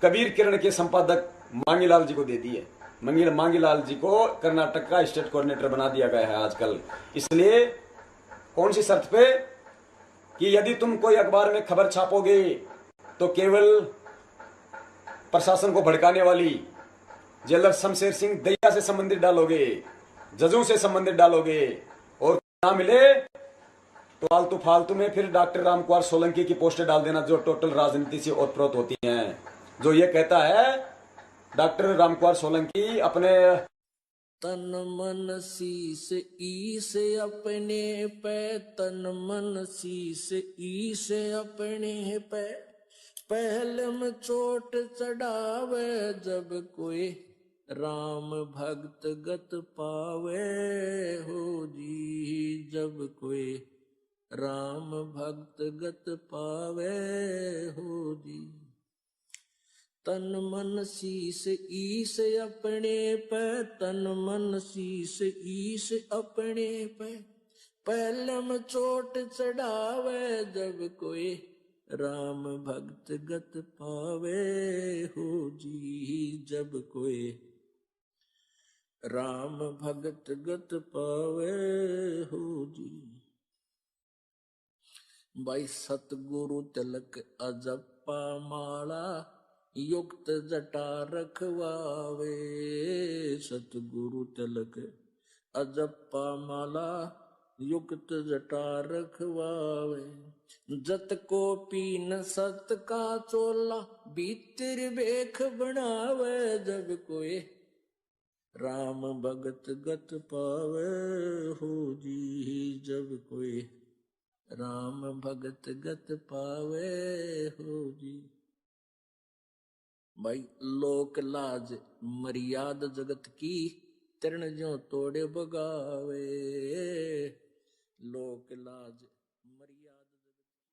S1: कबीर किरण के संपादक मांगीलाल जी को दे दी है। मांगीलाल जी को कर्नाटक का स्टेट कोऑर्डिनेटर बना दिया गया है आजकल। इसलिए कौन सी शर्त पे कि यदि तुम कोई अखबार में खबर छापोगे तो केवल प्रशासन को भड़काने वाली जेलर शमशेर सिंह दैया से संबंधित डालोगे, जजों से संबंधित डालोगे, और ना मिले तो आलतू फालतू में फिर डॉक्टर रामकुमार सोलंकी की पोस्टें डाल देना, जो टोटल राजनीति से ओतप्रोत होती हैं। जो ये कहता है डॉक्टर रामकुमार सोलंकी अपने
S3: तन मन शीस ईस अपने पे, तन मन शीस ईस अपने पे, पहले में चोट चढ़ावे जब कोई राम भक्त गत पावे हो जी। जब कोई राम भक्त गत पावे हो जी। तन मन शीस ईस अपने पे, तन मन शीस ईस अपने पे, पहले में चोट चढ़ावे जब कोई राम भक्त गत पावे हो जी। जब कोई राम भक्त गत पावे हो जी। भाई सतगुरु तिलक अजप्पा माला, युक्त जटा रखवावे। सतगुरु तिलक अजप्पा माला, युक्त जटा रखवावे। जत को पीन सत का चोला, भीतर बेख बनावे जब कोई राम भगत गत पावे हो जी। जब कोई राम भगत गत पावे हो जी। भाई लोक लाज मर्याद जगत की, तरण जो तोड़े बगावे। लोक लाज मर्याद